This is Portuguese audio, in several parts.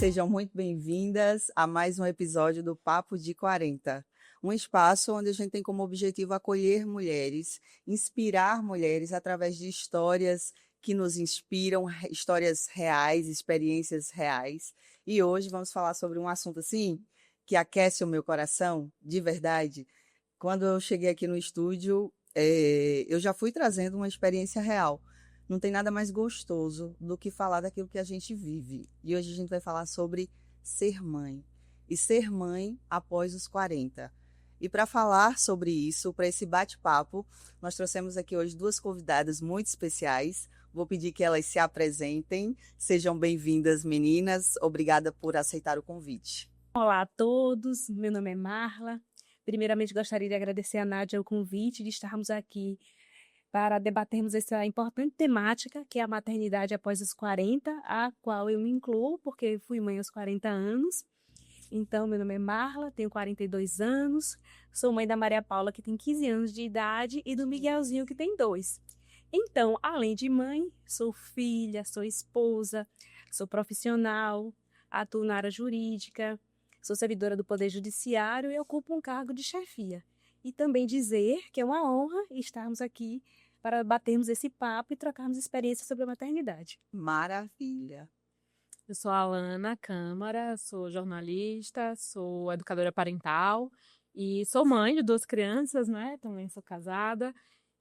sejam muito bem-vindas a mais um episódio do Papo de 40, um espaço onde a gente tem como objetivo acolher mulheres, inspirar mulheres através de histórias que nos inspiram, histórias reais, experiências reais. E hoje vamos falar sobre um assunto assim que aquece o meu coração, de verdade. Quando eu cheguei aqui no estúdio, eu já fui trazendo uma experiência real. Não tem nada mais gostoso do que falar daquilo que a gente vive. E hoje a gente vai falar sobre ser mãe. E ser mãe após os 40. E para falar sobre isso, para esse bate-papo, nós trouxemos aqui hoje duas convidadas muito especiais. Vou pedir que elas se apresentem. Sejam bem-vindas, meninas. Obrigada por aceitar o convite. Olá a todos, meu nome é Marla. Primeiramente, gostaria de agradecer a Nádia o convite de estarmos aqui para debatermos essa importante temática, que é a maternidade após os 40, a qual eu me incluo, porque fui mãe aos 40 anos. Então, meu nome é Marla, tenho 42 anos, sou mãe da Maria Paula, que tem 15 anos de idade, e do Miguelzinho, que tem 2. Então, além de mãe, sou filha, sou esposa, sou profissional, atuo na área jurídica, sou servidora do Poder Judiciário e ocupo um cargo de chefia. E também dizer que é uma honra estarmos aqui para batermos esse papo e trocarmos experiências sobre a maternidade. Maravilha. Eu sou a Alana Câmara, sou jornalista, sou educadora parental e sou mãe de 2 crianças, né? Também sou casada.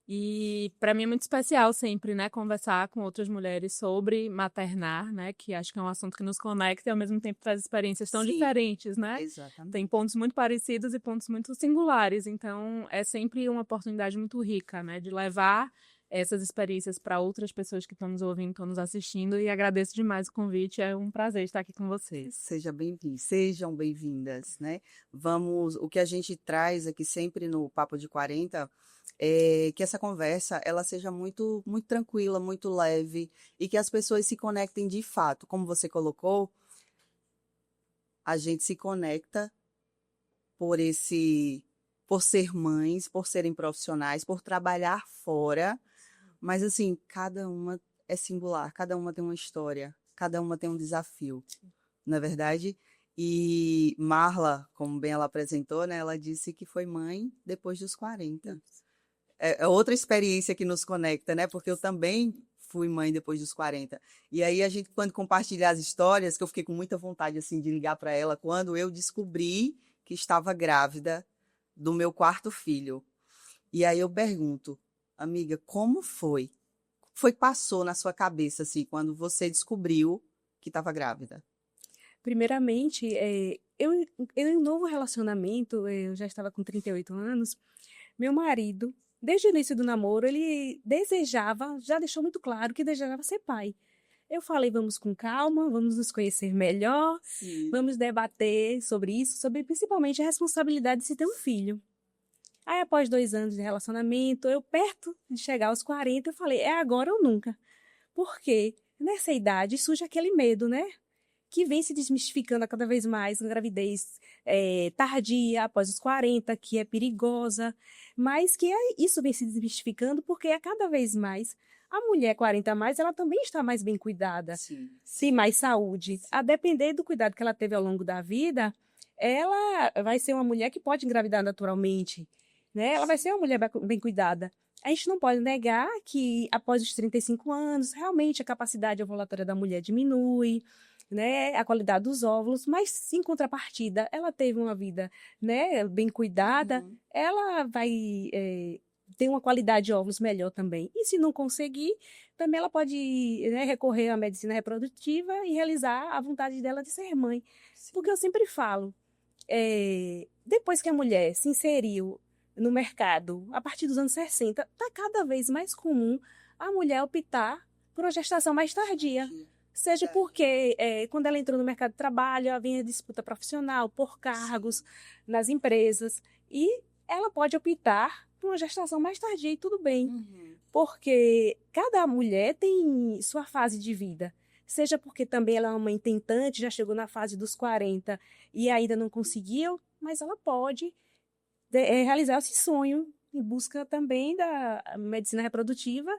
E para mim é muito especial sempre, né, conversar com outras mulheres sobre maternar, né, que acho que é um assunto que nos conecta e ao mesmo tempo traz experiências tão diferentes, né? Exatamente. Tem pontos muito parecidos e pontos muito singulares, então é sempre uma oportunidade muito rica, né, de levar essas experiências para outras pessoas que estão nos ouvindo, estão nos assistindo, e agradeço demais o convite, é um prazer estar aqui com vocês. Sejam bem-vindas, né? O que a gente traz aqui sempre no Papo de 40 é que essa conversa ela seja muito, muito tranquila, muito leve e que as pessoas se conectem de fato. Como você colocou, a gente se conecta por ser mães, por serem profissionais, por trabalhar fora, mas assim, cada uma é singular, cada uma tem uma história, cada uma tem um desafio, não é verdade? E Marla, como bem ela apresentou, né, ela disse que foi mãe depois dos 40. É outra experiência que nos conecta, né? Porque eu também fui mãe depois dos 40. E aí a gente, quando compartilha as histórias, que eu fiquei com muita vontade assim de ligar para ela, quando eu descobri que estava grávida do meu 4º filho. E aí eu pergunto, amiga, como foi? Foi que passou na sua cabeça assim, quando você descobriu que estava grávida? Primeiramente, eu em um novo relacionamento, eu já estava com 38 anos, meu marido, desde o início do namoro, ele desejava, já deixou muito claro que desejava ser pai. Eu falei, vamos com calma, vamos nos conhecer melhor, vamos debater sobre isso, sobre principalmente a responsabilidade de se ter um filho. Aí, após 2 anos de relacionamento, eu perto de chegar aos 40, eu falei, é agora ou nunca. Porque nessa idade surge aquele medo, né? Que vem se desmistificando a cada vez mais, a gravidez tardia, após os 40, que é perigosa, mas que isso vem se desmistificando porque a cada vez mais a mulher 40 a mais, ela também está mais bem cuidada, tem mais saúde. A depender do cuidado que ela teve ao longo da vida, ela vai ser uma mulher que pode engravidar naturalmente, né? Ela vai ser uma mulher bem cuidada. A gente não pode negar que após os 35 anos, realmente a capacidade ovulatória da mulher diminui, né, a qualidade dos óvulos, mas em contrapartida, ela teve uma vida, né, bem cuidada, ela vai ter uma qualidade de óvulos melhor também. E se não conseguir, também ela pode, né, recorrer à medicina reprodutiva e realizar a vontade dela de ser mãe. Porque eu sempre falo, depois que a mulher se inseriu no mercado, a partir dos anos 60, está cada vez mais comum a mulher optar por uma gestação mais tardia. Seja porque quando ela entrou no mercado de trabalho, havia disputa profissional por cargos nas empresas, e ela pode optar por uma gestação mais tardia e tudo bem, porque cada mulher tem sua fase de vida. Seja porque também ela é uma mãe tentante, já chegou na fase dos 40 e ainda não conseguiu, mas ela pode realizar esse sonho em busca também da medicina reprodutiva,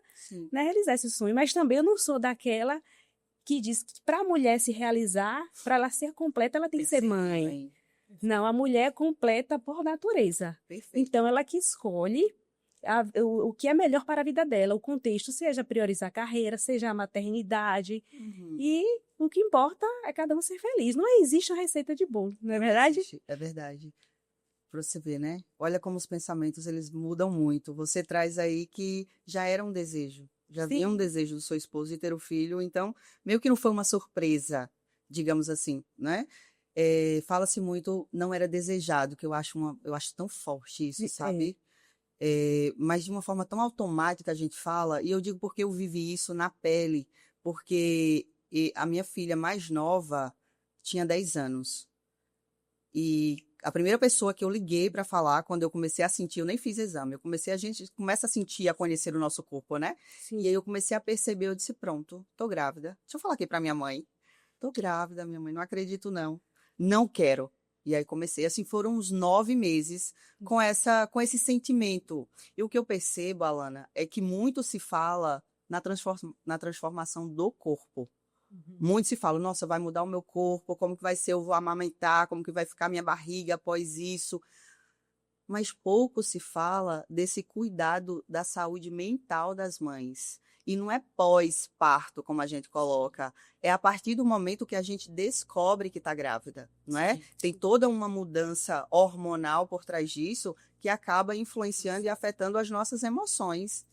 né, realizar esse sonho. Mas também eu não sou daquela que diz que para a mulher se realizar, para ela ser completa, ela tem que ser mãe. Não, a mulher é completa por natureza. Perfeito. Então, ela que escolhe o que é melhor para a vida dela, o contexto, seja priorizar a carreira, seja a maternidade. E o que importa é cada um ser feliz. Não existe uma receita de bolo, não é verdade? É verdade. Para você ver, né? Olha como os pensamentos, eles mudam muito. Você traz aí que já era um desejo. Já havia um desejo do seu esposo de ter o filho, então, meio que não foi uma surpresa, digamos assim, né? Fala-se muito, não era desejado, que eu acho tão forte isso, sabe? Mas de uma forma tão automática a gente fala, e eu digo porque eu vivi isso na pele, porque a minha filha mais nova tinha 10 anos. E a primeira pessoa que eu liguei para falar, quando eu comecei a sentir, eu nem fiz exame, a gente começa a sentir, a conhecer o nosso corpo, né? Sim. E aí eu comecei a perceber, eu disse, pronto, tô grávida. Deixa eu falar aqui para minha mãe. Tô grávida, minha mãe, não acredito não. Não quero. E aí comecei, assim, foram uns 9 meses com esse sentimento. E o que eu percebo, Alana, é que muito se fala na transformação do corpo. Muito se fala, nossa, vai mudar o meu corpo, como que vai ser, eu vou amamentar, como que vai ficar minha barriga após isso. Mas pouco se fala desse cuidado da saúde mental das mães. E não é pós-parto, como a gente coloca, é a partir do momento que a gente descobre que está grávida, não é? Tem toda uma mudança hormonal por trás disso que acaba influenciando e afetando as nossas emoções,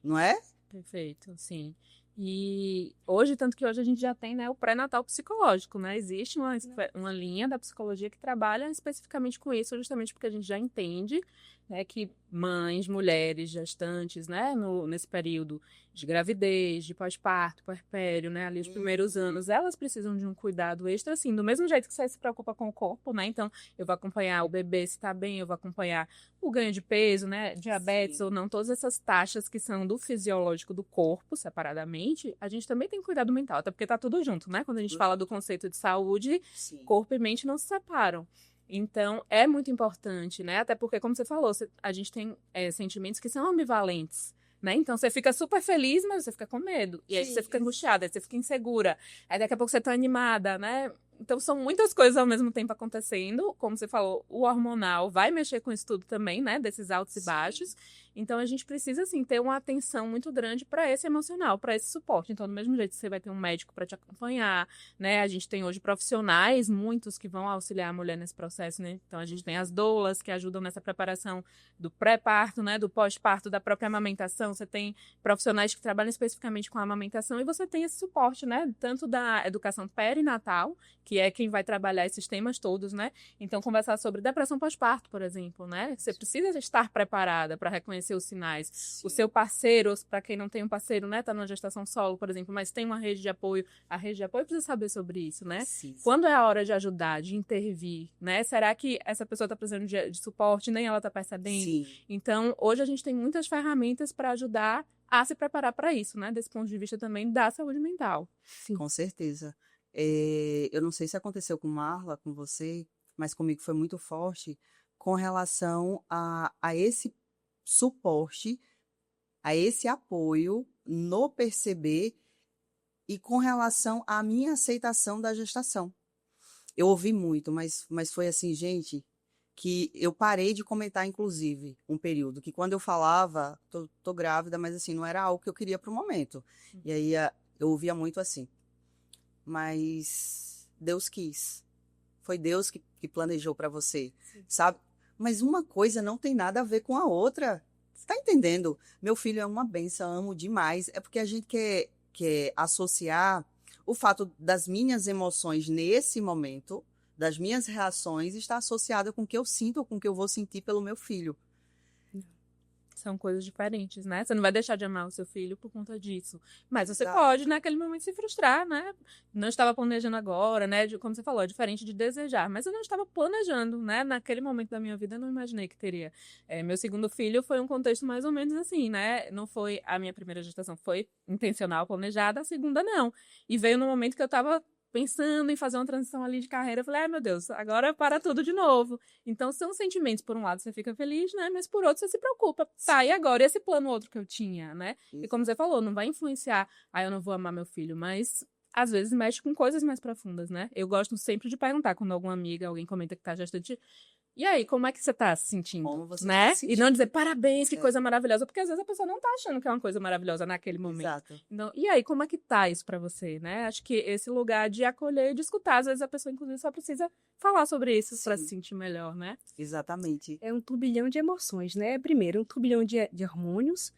não é? Perfeito, sim. E hoje, tanto que hoje a gente já tem, né, o pré-natal psicológico, né? Existe uma linha da psicologia que trabalha especificamente com isso, justamente porque a gente já entende, né, que mães, mulheres, gestantes, né, nesse período de gravidez, de pós-parto, puerpério, né, ali os primeiros anos, elas precisam de um cuidado extra, assim, do mesmo jeito que você se preocupa com o corpo, né? Então, eu vou acompanhar o bebê se tá bem, eu vou acompanhar o ganho de peso, né, diabetes ou não, todas essas taxas que são do fisiológico do corpo, separadamente, a gente também tem cuidado mental, até porque tá tudo junto, né? Quando a gente fala do conceito de saúde, corpo e mente não se separam. Então, é muito importante, né? Até porque, como você falou, a gente tem sentimentos que são ambivalentes, né? Então, você fica super feliz, mas você fica com medo. E aí você fica angustiada, aí você fica insegura. Aí daqui a pouco você tá animada, né? Então, são muitas coisas ao mesmo tempo acontecendo. Como você falou, o hormonal vai mexer com isso tudo também, né? Desses altos e baixos. Então, a gente precisa, assim, ter uma atenção muito grande para esse emocional, para esse suporte. Então, do mesmo jeito que você vai ter um médico para te acompanhar, né? A gente tem hoje profissionais, muitos que vão auxiliar a mulher nesse processo, né? Então, a gente tem as doulas que ajudam nessa preparação do pré-parto, né? Do pós-parto, da própria amamentação. Você tem profissionais que trabalham especificamente com a amamentação e você tem esse suporte, né? Tanto da educação perinatal, que é quem vai trabalhar esses temas todos, né? Então, conversar sobre depressão pós-parto, por exemplo, né? Você precisa estar preparada para reconhecer os sinais. O seu parceiro, para quem não tem um parceiro, né? Tá numa gestação solo, por exemplo, mas tem uma rede de apoio. A rede de apoio precisa saber sobre isso, né? Quando é a hora de ajudar, de intervir, né? Será que essa pessoa tá precisando de suporte, nem ela tá percebendo? Então, hoje a gente tem muitas ferramentas para ajudar a se preparar para isso, né? Desse ponto de vista também da saúde mental. Com certeza. Eu não sei se aconteceu com Marla, com você, mas comigo foi muito forte com relação a esse suporte, a esse apoio no perceber e com relação à minha aceitação da gestação. Eu ouvi muito, mas foi assim, gente, que eu parei de comentar, inclusive, um período, que quando eu falava, tô grávida, mas assim, não era algo que eu queria para o momento. E aí eu ouvia muito assim, mas Deus quis. Foi Deus que planejou para você, sabe? Mas uma coisa não tem nada a ver com a outra. Você tá entendendo? Meu filho é uma bênção, amo demais. É porque a gente quer associar o fato das minhas emoções nesse momento, das minhas reações, está associada com o que eu sinto ou com o que eu vou sentir pelo meu filho. São coisas diferentes, né? Você não vai deixar de amar o seu filho por conta disso. Mas você pode, naquele momento, se frustrar, né? Não estava planejando agora, né? Como você falou, é diferente de desejar. Mas eu não estava planejando, né? Naquele momento da minha vida, eu não imaginei que teria. Meu segundo filho foi um contexto mais ou menos assim, né? Não foi a minha primeira gestação, foi intencional, planejada. A segunda, não. E veio no momento que eu estava pensando em fazer uma transição ali de carreira, eu falei, meu Deus, agora para tudo de novo. Então, são sentimentos, por um lado, você fica feliz, né? Mas por outro, você se preocupa. Tá, e agora? E esse plano outro que eu tinha, né? E como você falou, não vai influenciar, eu não vou amar meu filho, mas às vezes mexe com coisas mais profundas, né? Eu gosto sempre de perguntar quando alguma amiga, alguém comenta que tá gestante, e aí, como é que você tá se sentindo, Como você né? está se E não sentindo? dizer parabéns, que É. coisa maravilhosa, porque às vezes a pessoa não tá achando que é uma coisa maravilhosa naquele momento. Exato. Então, e aí, como é que tá isso pra você, né? Acho que esse lugar de acolher e de escutar, às vezes a pessoa, inclusive, só precisa falar sobre isso pra se Sim, sentir melhor, né? exatamente. É um turbilhão de emoções, né? Primeiro, um turbilhão de hormônios,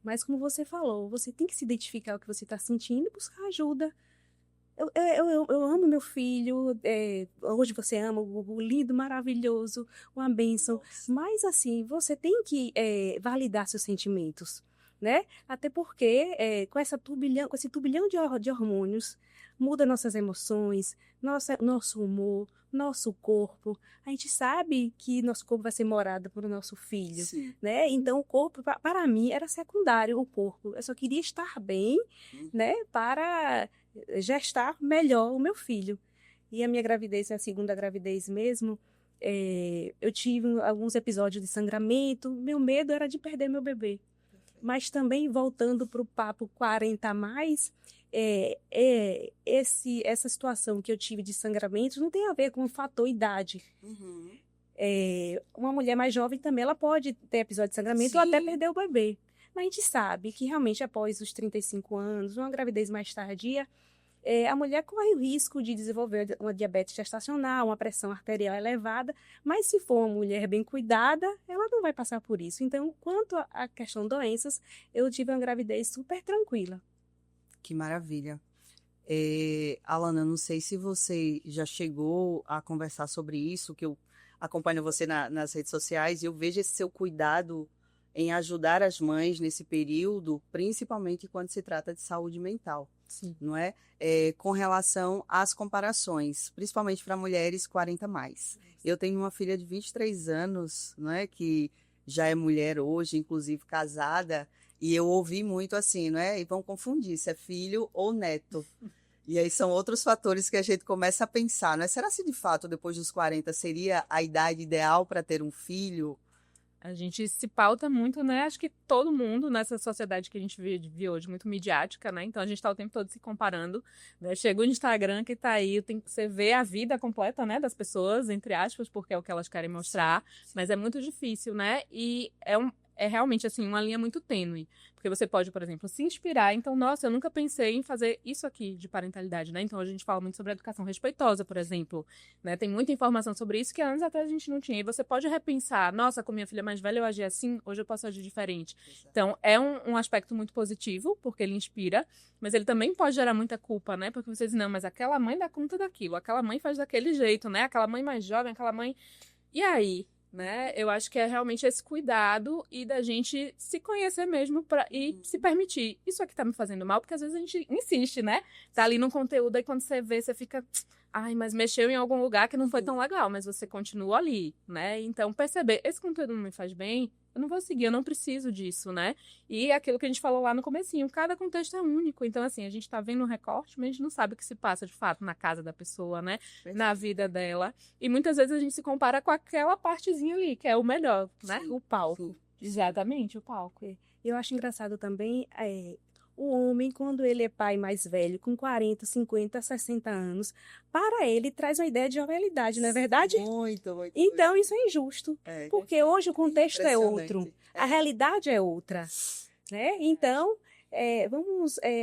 mas como você falou, você tem que se identificar o que você está sentindo e buscar ajuda. Eu amo meu filho, hoje você ama o lindo, maravilhoso, uma bênção, Nossa. mas assim, você tem que validar seus sentimentos, né? Até porque com esse turbilhão de hormônios, muda nossas emoções, nosso humor, nosso corpo. A gente sabe que nosso corpo vai ser morado por nosso filho, Sim. né? Então o corpo, para mim, era secundário o corpo. Eu só queria estar bem, né? Para gestar melhor o meu filho. E a minha gravidez, a segunda gravidez mesmo, eu tive alguns episódios de sangramento. Meu medo era de perder meu bebê. Mas também, voltando para o papo 40 a mais, essa situação que eu tive de sangramento não tem a ver com o fator idade. Uhum. Uma mulher mais jovem também, ela pode ter episódio de sangramento ou até Sim. perder o bebê. Mas a gente sabe que realmente após os 35 anos, uma gravidez mais tardia, a mulher corre o risco de desenvolver uma diabetes gestacional, uma pressão arterial elevada, mas se for uma mulher bem cuidada, ela não vai passar por isso. Então, quanto à questão de doenças, eu tive uma gravidez super tranquila. Que maravilha. Alana, não sei se você já chegou a conversar sobre isso, que eu acompanho você nas redes sociais e eu vejo esse seu cuidado em ajudar as mães nesse período, principalmente quando se trata de saúde mental, Sim. não é? Com relação às comparações, principalmente para mulheres 40 mais. Eu tenho uma filha de 23 anos, não é? Que já é mulher hoje, inclusive casada, e eu ouvi muito assim, não é? E vão confundir se é filho ou neto. E aí são outros fatores que a gente começa a pensar, não é? Será se de fato depois dos 40 seria a idade ideal para ter um filho? A gente se pauta muito, né? Acho que todo mundo nessa sociedade que a gente vive hoje, muito midiática, né? Então a gente tá o tempo todo se comparando, né? Chega o Instagram que tá aí, você vê a vida completa, né? Das pessoas, entre aspas, porque é o que elas querem mostrar, mas é muito difícil, né? E é realmente, assim, uma linha muito tênue. Porque você pode, por exemplo, se inspirar. Então, nossa, eu nunca pensei em fazer isso aqui de parentalidade, né? Então, a gente fala muito sobre educação respeitosa, por exemplo, né? Tem muita informação sobre isso que anos atrás a gente não tinha. E você pode repensar, nossa, com minha filha mais velha eu agi assim, hoje eu posso agir diferente. Então, é um aspecto muito positivo, porque ele inspira, mas ele também pode gerar muita culpa, né? Porque você diz, não, mas aquela mãe dá conta daquilo, aquela mãe faz daquele jeito, né? Aquela mãe mais jovem, aquela mãe... E aí? Né? Eu acho que é realmente esse cuidado e da gente se conhecer mesmo e se permitir. Isso aqui tá me fazendo mal, porque às vezes a gente insiste, né? Tá ali no conteúdo e quando você vê, você fica... Ai, mas mexeu em algum lugar que não foi tão legal, mas você continua ali, né? Então, perceber, esse conteúdo não me faz bem, eu não vou seguir, eu não preciso disso, né? E aquilo que a gente falou lá no comecinho, cada contexto é único. Então, assim, a gente tá vendo um recorte, mas a gente não sabe o que se passa, de fato, na casa da pessoa, né? Na vida dela. E muitas vezes a gente se compara com aquela partezinha ali, que é o melhor, né? Sim, O palco. sim. Exatamente, o palco. Eu acho engraçado também o homem, quando ele é pai mais velho, com 40, 50, 60 anos, para ele traz uma ideia de jovialidade, não é verdade? Muito, muito. Então, isso é injusto, porque hoje o contexto é Impressionante. outro, a realidade é outra, né? Então,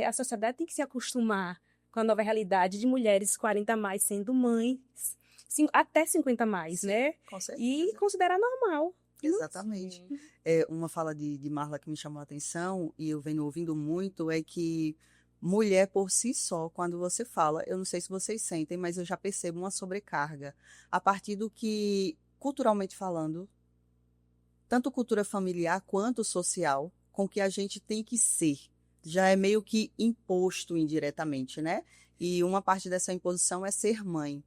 a sociedade tem que se acostumar com a nova realidade de mulheres 40 a mais sendo mães, até 50 a mais, né? Com certeza. E considerar normal. Exatamente. Uma fala de Marla que me chamou a atenção, e eu venho ouvindo muito, é que mulher por si só, quando você fala, eu não sei se vocês sentem, mas eu já percebo uma sobrecarga. A partir do que, culturalmente falando, tanto cultura familiar quanto social, com que a gente tem que ser. Já é meio que imposto indiretamente, né? E uma parte dessa imposição é ser mãe.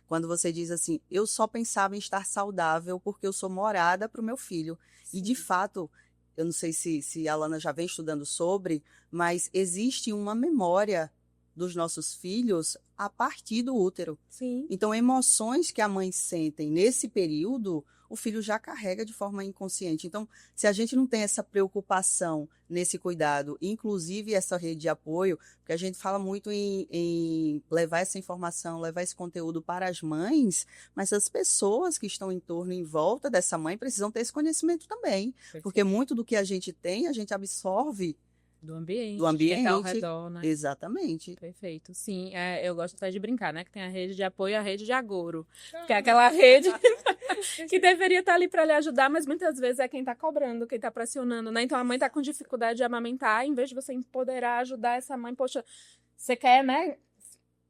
Quando você diz assim, eu só pensava em estar saudável porque eu sou morada para o meu filho. Sim. E, de fato, eu não sei se a Alana já vem estudando sobre, mas existe uma memória dos nossos filhos a partir do útero. Sim. Então, emoções que a mãe sente nesse período, o filho já carrega de forma inconsciente. Então, se a gente não tem essa preocupação nesse cuidado, inclusive essa rede de apoio, porque a gente fala muito em levar essa informação, levar esse conteúdo para as mães, mas as pessoas que estão em torno, em volta dessa mãe, precisam ter esse conhecimento também. Porque muito do que a gente tem, a gente absorve do ambiente, do ambiente. Que tá ao redor, né? Exatamente. Perfeito. Sim, eu gosto até de brincar, né? Que tem a rede de apoio e a rede de agouro. Que é aquela rede que deveria estar ali para lhe ajudar, mas muitas vezes é quem está cobrando, quem está pressionando, né? Então a mãe está com dificuldade de amamentar, em vez de você empoderar, ajudar essa mãe, poxa, você quer, né?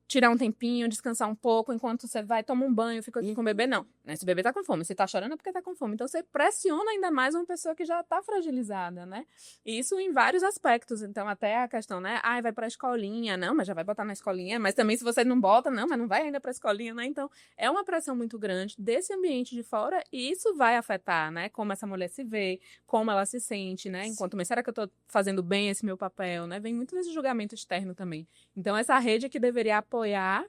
Tirar um tempinho, descansar um pouco, enquanto você vai, toma um banho, fica aqui com o bebê, não. Né? Se o bebê tá com fome, se tá chorando é porque tá com fome. Então, você pressiona ainda mais uma pessoa que já tá fragilizada, né? E isso em vários aspectos. Então, até a questão, né? Vai pra escolinha. Não, mas já vai botar na escolinha. Mas também, se você não bota, não, mas não vai ainda pra escolinha, né? Então, é uma pressão muito grande desse ambiente de fora e isso vai afetar, né? Como essa mulher se vê, como ela se sente, né? Enquanto, mas será que eu tô fazendo bem esse meu papel, né? Vem muito desse julgamento externo também. Então, essa rede que deveria apoiar,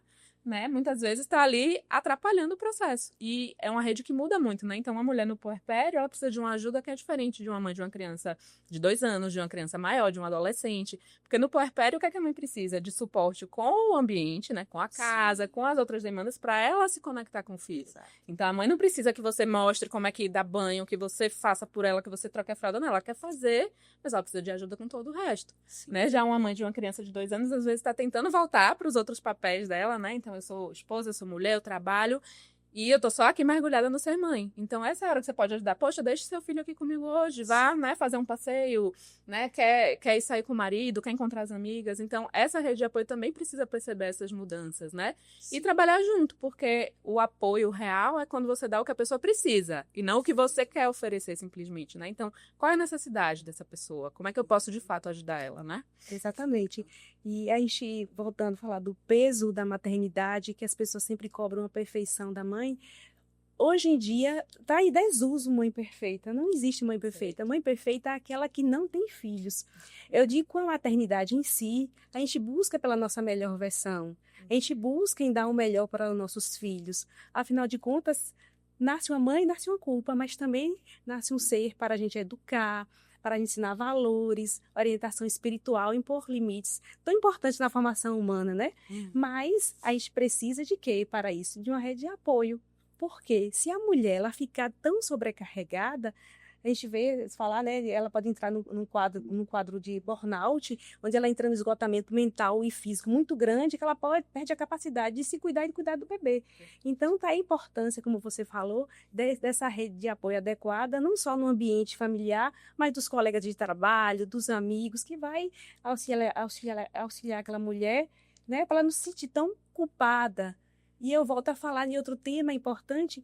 né, muitas vezes está ali atrapalhando o processo. E é uma rede que muda muito, né? Então, uma mulher no puerpério, ela precisa de uma ajuda que é diferente de uma mãe de uma criança de 2 anos, de uma criança maior, de um adolescente. Porque no puerpério, o que é que a mãe precisa? De suporte com o ambiente, né? Com a casa, com as outras demandas, para ela se conectar com o filho. Exato. Então, a mãe não precisa que você mostre como é que dá banho, que você faça por ela, que você troque a fralda, não. Ela quer fazer, mas ela precisa de ajuda com todo o resto. Né? Já uma mãe de uma criança de 2 anos, às vezes, está tentando voltar para os outros papéis dela, né? Então, eu sou esposa, eu sou mulher, eu trabalho e eu tô só aqui mergulhada no ser mãe. Então, essa é a hora que você pode ajudar. Poxa, deixe seu filho aqui comigo hoje, vá, né, fazer um passeio, né, quer ir sair com o marido, quer encontrar as amigas. Então, essa rede de apoio também precisa perceber essas mudanças, né? Sim. E trabalhar junto, porque o apoio real é quando você dá o que a pessoa precisa e não o que você quer oferecer simplesmente, né? Então, qual é a necessidade dessa pessoa? Como é que eu posso, de fato, ajudar ela, né? Exatamente. E a gente, voltando a falar do peso da maternidade, que as pessoas sempre cobram a perfeição da mãe, hoje em dia está em desuso mãe perfeita. Não existe mãe perfeita. Mãe perfeita é aquela que não tem filhos. Eu digo, com a maternidade em si, a gente busca pela nossa melhor versão. A gente busca em dar o melhor para os nossos filhos. Afinal de contas, nasce uma mãe, nasce uma culpa, mas também nasce um ser para a gente educar, para ensinar valores, orientação espiritual, impor limites, tão importantes na formação humana, né? Mas a gente precisa de quê para isso? De uma rede de apoio. Porque se a mulher ela ficar tão sobrecarregada, a gente vê falar, né? Ela pode entrar num quadro de burnout, onde ela entra no esgotamento mental e físico muito grande, que ela perde a capacidade de se cuidar e de cuidar do bebê. Então, tá a importância, como você falou, dessa rede de apoio adequada, não só no ambiente familiar, mas dos colegas de trabalho, dos amigos, que vai auxiliar aquela mulher, né? Para ela não se sentir tão culpada. E eu volto a falar em outro tema importante,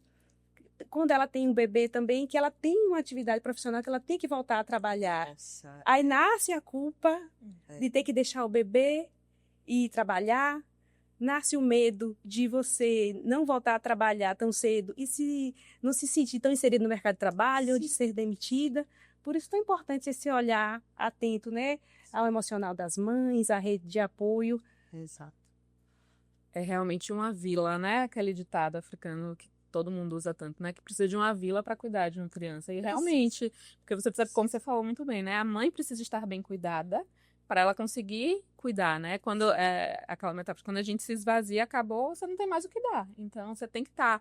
quando ela tem um bebê também, que ela tem uma atividade profissional, que ela tem que voltar a trabalhar. Nossa. Aí nasce a culpa de ter que deixar o bebê e ir trabalhar, nasce o medo de você não voltar a trabalhar tão cedo e não se sentir tão inserido no mercado de trabalho, ou de ser demitida. Por isso é tão importante esse olhar atento, né, ao emocional das mães, à rede de apoio. Exato. É realmente uma vila, né? Aquele ditado africano que todo mundo usa tanto, né? Que precisa de uma vila para cuidar de uma criança. E realmente, porque você precisa, como você falou muito bem, né? A mãe precisa estar bem cuidada para ela conseguir cuidar, né? Quando aquela metáfora, quando a gente se esvazia, acabou, você não tem mais o que dar. Então, você tem que estar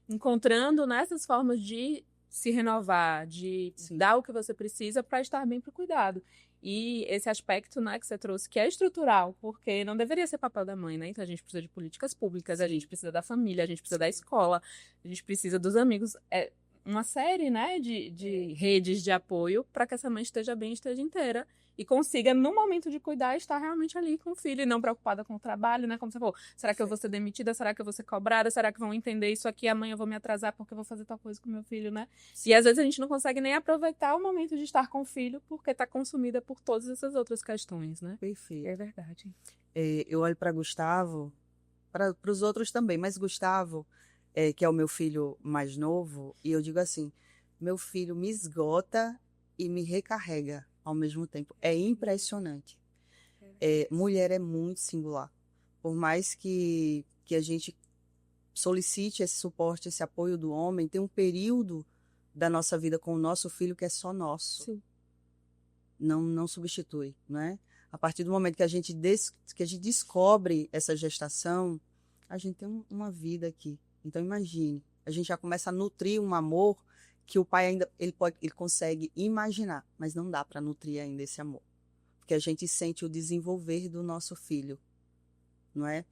encontrando nessas formas de se renovar, de dar o que você precisa para estar bem para o cuidado. E esse aspecto, né, que você trouxe, que é estrutural, porque não deveria ser papel da mãe, né? Então, a gente precisa de políticas públicas, a gente precisa da família, a gente precisa da escola, a gente precisa dos amigos. É uma série, né, de redes de apoio para que essa mãe esteja bem, esteja inteira e consiga, no momento de cuidar, estar realmente ali com o filho e não preocupada com o trabalho, né? Como você falou, será que eu vou ser demitida? Será que eu vou ser cobrada? Será que vão entender isso aqui? Amanhã eu vou me atrasar porque eu vou fazer tal coisa com meu filho, né? E às vezes a gente não consegue nem aproveitar o momento de estar com o filho porque está consumida por todas essas outras questões, né? Perfeito. É verdade. Eu olho para Gustavo, para os outros também, mas Gustavo, que é o meu filho mais novo, e eu digo assim, meu filho me esgota e me recarrega ao mesmo tempo. É impressionante. Mulher é muito singular. Por mais que a gente solicite esse suporte, esse apoio do homem, tem um período da nossa vida com o nosso filho que é só nosso. Sim. Não substitui, né? A partir do momento que a gente descobre essa gestação, a gente tem uma vida aqui. Então imagine, a gente já começa a nutrir um amor que o pai ainda ele consegue imaginar, mas não dá para nutrir ainda esse amor, porque a gente sente o desenvolver do nosso filho, não é?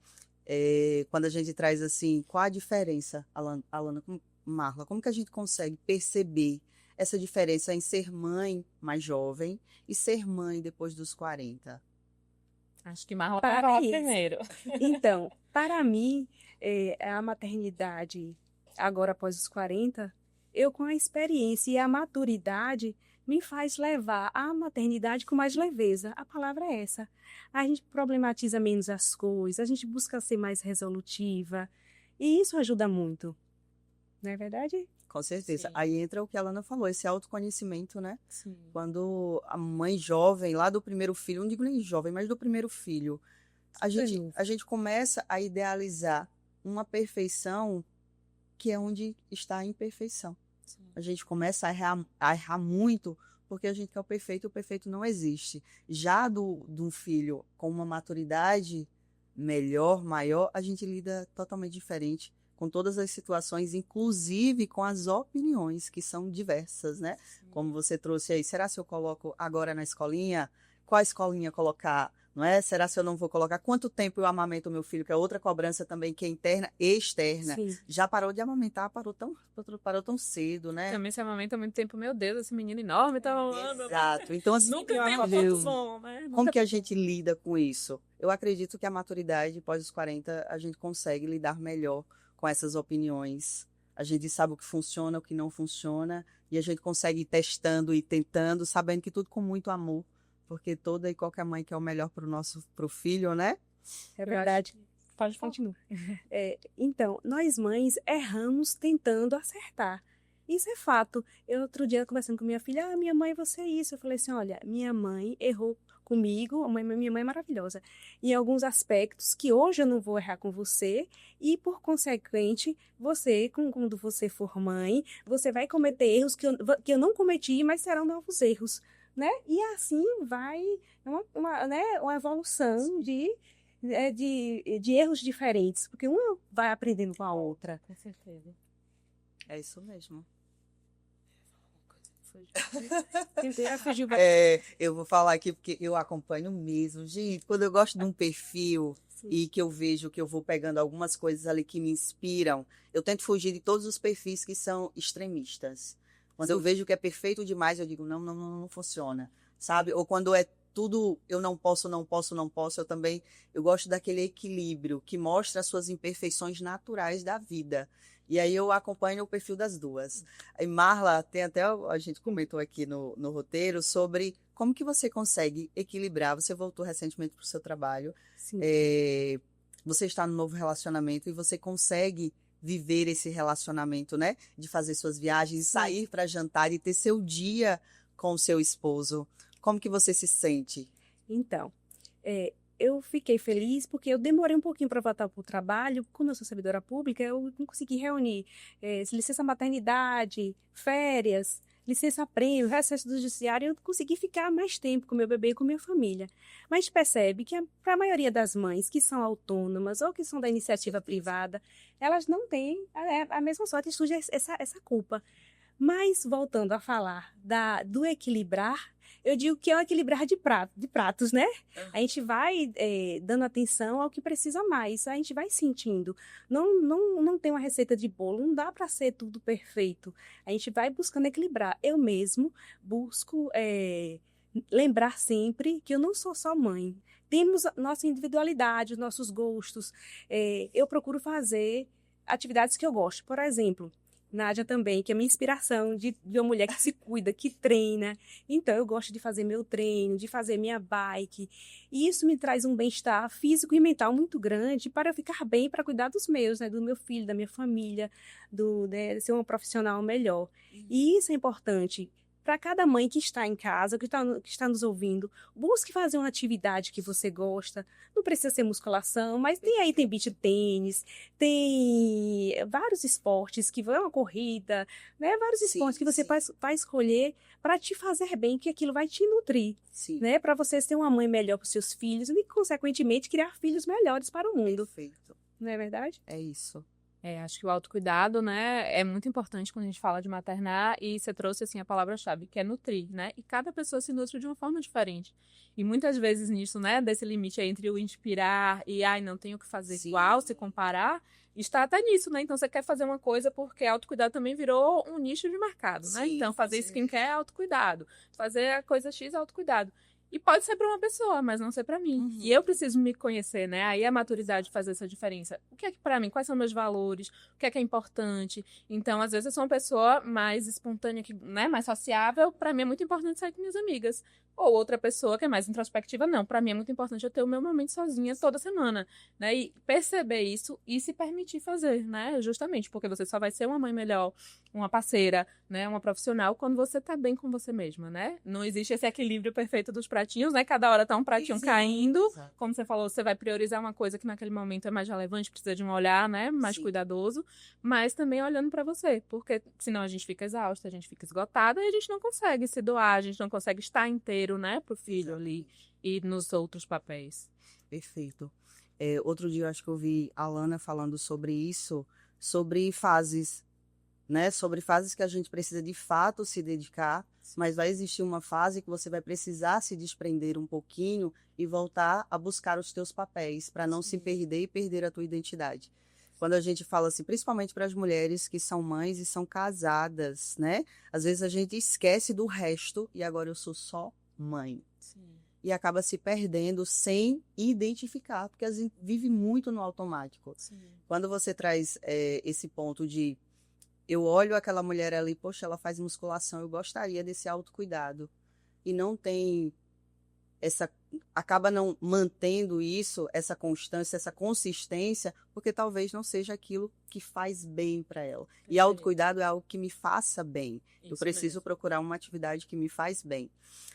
Quando a gente traz assim, qual a diferença, Alana, Marla, como que a gente consegue perceber essa diferença em ser mãe mais jovem e ser mãe depois dos 40? Acho que Marla Para fará isso. primeiro. Então, para mim, a maternidade agora após os 40, eu com a experiência e a maturidade me faz levar a maternidade com mais leveza. A palavra é essa. A gente problematiza menos as coisas, a gente busca ser mais resolutiva e isso ajuda muito. Não é verdade? Com certeza. Sim. Aí entra o que a Alana falou, esse autoconhecimento, né? Sim. Quando a mãe jovem, lá do primeiro filho, não digo nem jovem, mas do primeiro filho, a gente começa a idealizar uma perfeição que é onde está a imperfeição. Sim. A gente começa a errar muito porque a gente quer o perfeito não existe. Já de um filho com uma maturidade melhor, maior, a gente lida totalmente diferente com todas as situações, inclusive com as opiniões, que são diversas, né? Sim. Como você trouxe aí, será se eu coloco agora na escolinha? Qual escolinha colocar? Não é? Será se eu não vou colocar? Quanto tempo eu amamento o meu filho? Que é outra cobrança também, que é interna e externa. Sim. Já parou de amamentar, parou tão cedo, né? Também se amamenta há muito tempo, meu Deus, esse menino enorme tá mamando. Exato. Então, assim, Nunca tem um ponto bom, né? como que a gente lida com isso? Eu acredito que a maturidade, após os 40, a gente consegue lidar melhor com essas opiniões. A gente sabe o que funciona, o que não funciona, e a gente consegue ir testando e tentando, sabendo que tudo com muito amor, porque toda e qualquer mãe quer o melhor pro filho, né? É verdade. Pode falar. Continua. Então, nós mães erramos tentando acertar. Isso é fato. Eu outro dia conversando com minha filha, minha mãe, você é isso. Eu falei assim, olha, minha mãe errou comigo, minha mãe é maravilhosa, em alguns aspectos que hoje eu não vou errar com você e, por consequente, você, quando você for mãe, você vai cometer erros que eu não cometi, mas serão novos erros, né? E assim vai uma evolução de erros diferentes, porque uma vai aprendendo com a outra. Com certeza. É isso mesmo. Eu vou falar aqui porque eu acompanho mesmo. Gente, quando eu gosto de um perfil e que eu vejo que eu vou pegando algumas coisas ali que me inspiram, eu tento fugir de todos os perfis que são extremistas. Quando eu vejo que é perfeito demais, eu digo, não funciona, sabe? Ou quando é tudo, eu não posso, eu gosto daquele equilíbrio que mostra as suas imperfeições naturais da vida. E aí eu acompanho o perfil das duas. E Marla, tem até, a gente comentou aqui no roteiro sobre como que você consegue equilibrar. Você voltou recentemente para o seu trabalho, você está no novo relacionamento e você consegue viver esse relacionamento, né? De fazer suas viagens, sair para jantar e ter seu dia com o seu esposo. Como que você se sente? Então, eu fiquei feliz porque eu demorei um pouquinho para voltar para o trabalho. Como eu sou servidora pública, eu não consegui reunir licença maternidade, férias, licença-prêmio, recesso do judiciário. Eu não consegui ficar mais tempo com meu bebê e com minha família. Mas percebe que para a maioria das mães que são autônomas ou que são da iniciativa privada, elas não têm a mesma sorte e surge essa culpa. Mas, voltando a falar do equilibrar, eu digo que é o equilibrar de pratos, né? A gente vai dando atenção ao que precisa mais, a gente vai sentindo. Não tem uma receita de bolo, não dá para ser tudo perfeito. A gente vai buscando equilibrar. Eu mesmo busco lembrar sempre que eu não sou só mãe. Temos a nossa individualidade, os nossos gostos. Eu procuro fazer atividades que eu gosto. Por exemplo, Nádia também, que é minha inspiração de uma mulher que se cuida, que treina. Então, eu gosto de fazer meu treino, de fazer minha bike. E isso me traz um bem-estar físico e mental muito grande para eu ficar bem, para cuidar dos meus, né? Do meu filho, da minha família, de ser uma profissional melhor. E isso é importante. para cada mãe que está em casa, que está nos ouvindo, busque fazer uma atividade que você gosta. Não precisa ser musculação, mas tem beach tênis, tem vários esportes que vão uma corrida, né? Vários esportes que você vai escolher para te fazer bem, que aquilo vai te nutrir, né? Para você ser uma mãe melhor para os seus filhos e, consequentemente, criar filhos melhores para o mundo. Perfeito. Não é verdade? É isso. Acho que o autocuidado, né, é muito importante quando a gente fala de maternar e você trouxe, assim, a palavra-chave, que é nutrir, né? E cada pessoa se nutre de uma forma diferente. E muitas vezes nisso, né, desse limite aí entre o inspirar e, não tenho que fazer igual, se comparar, está até nisso, né? Então você quer fazer uma coisa porque autocuidado também virou um nicho de mercado, né? Então fazer skincare é autocuidado, fazer a coisa X é autocuidado. E pode ser para uma pessoa, mas não ser para mim. E eu preciso me conhecer, né? Aí a maturidade faz essa diferença. O que é que para mim? Quais são meus valores? O que é importante? Então, às vezes eu sou uma pessoa mais espontânea, né? Mais sociável. Para mim é muito importante sair com minhas amigas. Ou outra pessoa que é mais introspectiva, não. Para mim é muito importante eu ter o meu momento sozinha toda semana, né? E perceber isso e se permitir fazer, né? Justamente porque você só vai ser uma mãe melhor, uma parceira, né? Uma profissional quando você tá bem com você mesma, né? Não existe esse equilíbrio perfeito dos pratinhos, né? Cada hora tá um pratinho caindo. Como você falou, você vai priorizar uma coisa que naquele momento é mais relevante, precisa de um olhar, né? Mais cuidadoso, mas também olhando para você, porque senão a gente fica exausta, a gente fica esgotada e a gente não consegue se doar, a gente não consegue estar inteiro, né, pro filho ali e nos outros papéis. Perfeito. Outro dia eu acho que eu vi a Lana falando sobre isso, sobre fases, né? Sobre fases que a gente precisa de fato se dedicar, mas vai existir uma fase que você vai precisar se desprender um pouquinho e voltar a buscar os teus papéis, para não se perder e perder a tua identidade. Quando a gente fala assim, principalmente para as mulheres que são mães e são casadas, né? Às vezes a gente esquece do resto e agora eu sou só mãe. E acaba se perdendo sem identificar, porque a gente vive muito no automático. Quando você traz esse ponto de eu olho aquela mulher ali, poxa, ela faz musculação, eu gostaria desse autocuidado. E não tem acaba não mantendo isso, essa constância, essa consistência, porque talvez não seja aquilo que faz bem para ela. E autocuidado é algo que me faça bem. Eu preciso procurar uma atividade que me faz bem.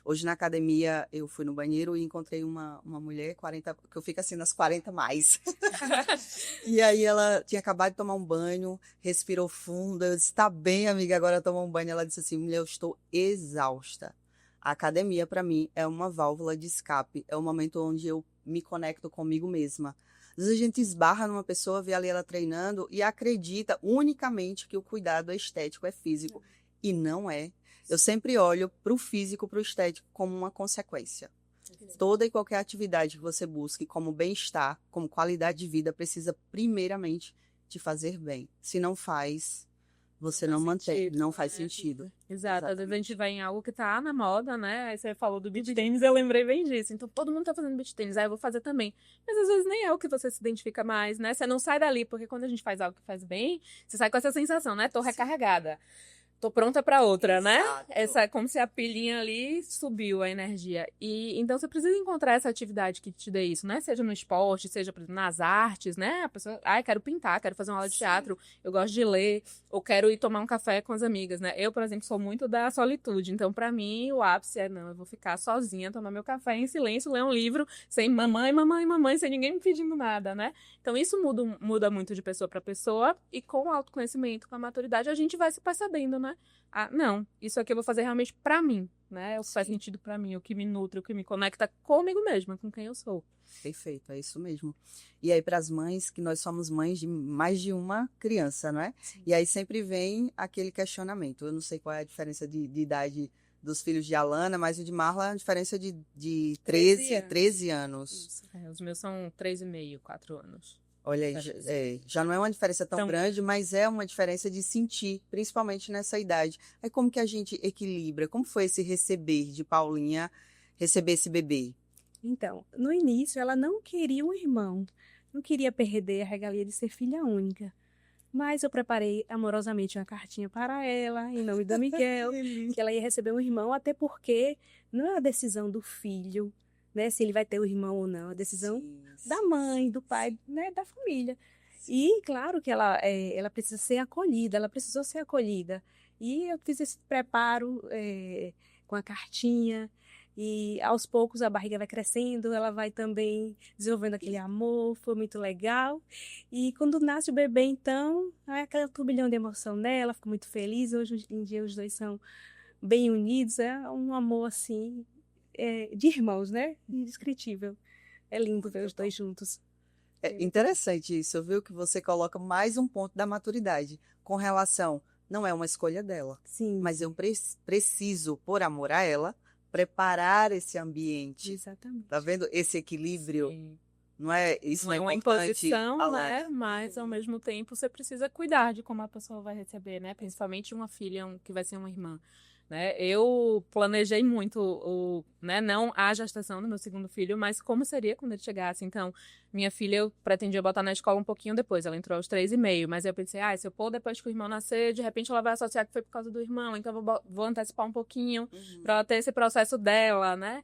Hoje na academia, eu fui no banheiro e encontrei uma mulher, 40, que eu fico assim nas 40 mais. E aí ela tinha acabado de tomar um banho, respirou fundo, eu disse, tá bem, amiga, agora toma um banho. Ela disse assim, mulher, eu estou exausta. A academia, para mim, é uma válvula de escape. É o momento onde eu me conecto comigo mesma. Às vezes a gente esbarra numa pessoa, vê ali ela treinando e acredita unicamente que o cuidado é estético, é físico. E não é. Eu sempre olho para o físico, para o estético, como uma consequência. Toda e qualquer atividade que você busque como bem-estar, como qualidade de vida, precisa primeiramente te fazer bem. Se não faz... você não mantém, não faz sentido. Exato, às vezes a gente vai em algo que tá na moda, né? Aí você falou do beach tênis, eu lembrei bem disso. Então todo mundo tá fazendo beach tênis, aí eu vou fazer também. Mas às vezes nem é o que você se identifica mais, né? Você não sai dali, porque quando a gente faz algo que faz bem, você sai com essa sensação, né? Tô recarregada. Tô pronta para outra, né? Como se a pilhinha ali subiu a energia. E então você precisa encontrar essa atividade que te dê isso, né? Seja no esporte, seja por exemplo, nas artes, né? A pessoa, quero pintar, quero fazer uma aula de teatro, eu gosto de ler, ou quero ir tomar um café com as amigas, né? Eu, por exemplo, sou muito da solitude. Então, para mim, o ápice não, eu vou ficar sozinha, tomar meu café em silêncio, ler um livro, sem mamãe, sem ninguém me pedindo nada, né? Então, isso muda muito de pessoa para pessoa, e com o autoconhecimento, com a maturidade, a gente vai se percebendo, né? Não, isso aqui eu vou fazer realmente pra mim, né? O que faz sentido pra mim, o que me nutre, o que me conecta comigo mesma, com quem eu sou. Perfeito, é isso mesmo. E aí, para as mães, que nós somos mães de mais de uma criança, não é? Sim. E aí sempre vem aquele questionamento. Eu não sei qual é a diferença de idade dos filhos de Alana, mas o de Marla é a diferença de 13 anos. Os meus são 3,5, 4 anos. Olha aí, já não é uma diferença tão grande, mas é uma diferença de sentir, principalmente nessa idade. Aí como que a gente equilibra? Como foi esse receber de Paulinha, receber esse bebê? Então, no início ela não queria um irmão, não queria perder a regalia de ser filha única. Mas eu preparei amorosamente uma cartinha para ela, em nome da Miguel, que ela ia receber um irmão, até porque não é a decisão do filho, né, se ele vai ter um irmão ou não, a decisão da mãe, do pai, né, da família. E claro que ela precisa ser acolhida, ela precisou ser acolhida. E eu fiz esse preparo com a cartinha, e aos poucos a barriga vai crescendo, ela vai também desenvolvendo aquele amor, foi muito legal. E quando nasce o bebê, então, é aquele turbilhão de emoção nela, fico muito feliz. Hoje em dia os dois são bem unidos, é um amor assim, de irmãos, né? Indescritível. É lindo ver os dois juntos. É interessante isso, viu? Que você coloca mais um ponto da maturidade com relação, não é uma escolha dela, Sim, mas eu preciso, por amor a ela, preparar esse ambiente. exatamente. Tá vendo esse equilíbrio? Sim. Não é? Isso Não é é uma importante, imposição, Alana. né? Mas ao mesmo tempo você precisa cuidar de como a pessoa vai receber, né? Principalmente uma filha que vai ser uma irmã, né? Eu planejei muito né? Não a gestação do meu segundo filho, mas como seria quando ele chegasse. Então, minha filha eu pretendia botar na escola um pouquinho depois. Ela entrou aos 3 e meio, mas eu pensei, se eu pôr depois que o irmão nascer, de repente ela vai associar que foi por causa do irmão, então eu vou antecipar um pouquinho para ela ter esse processo dela, né?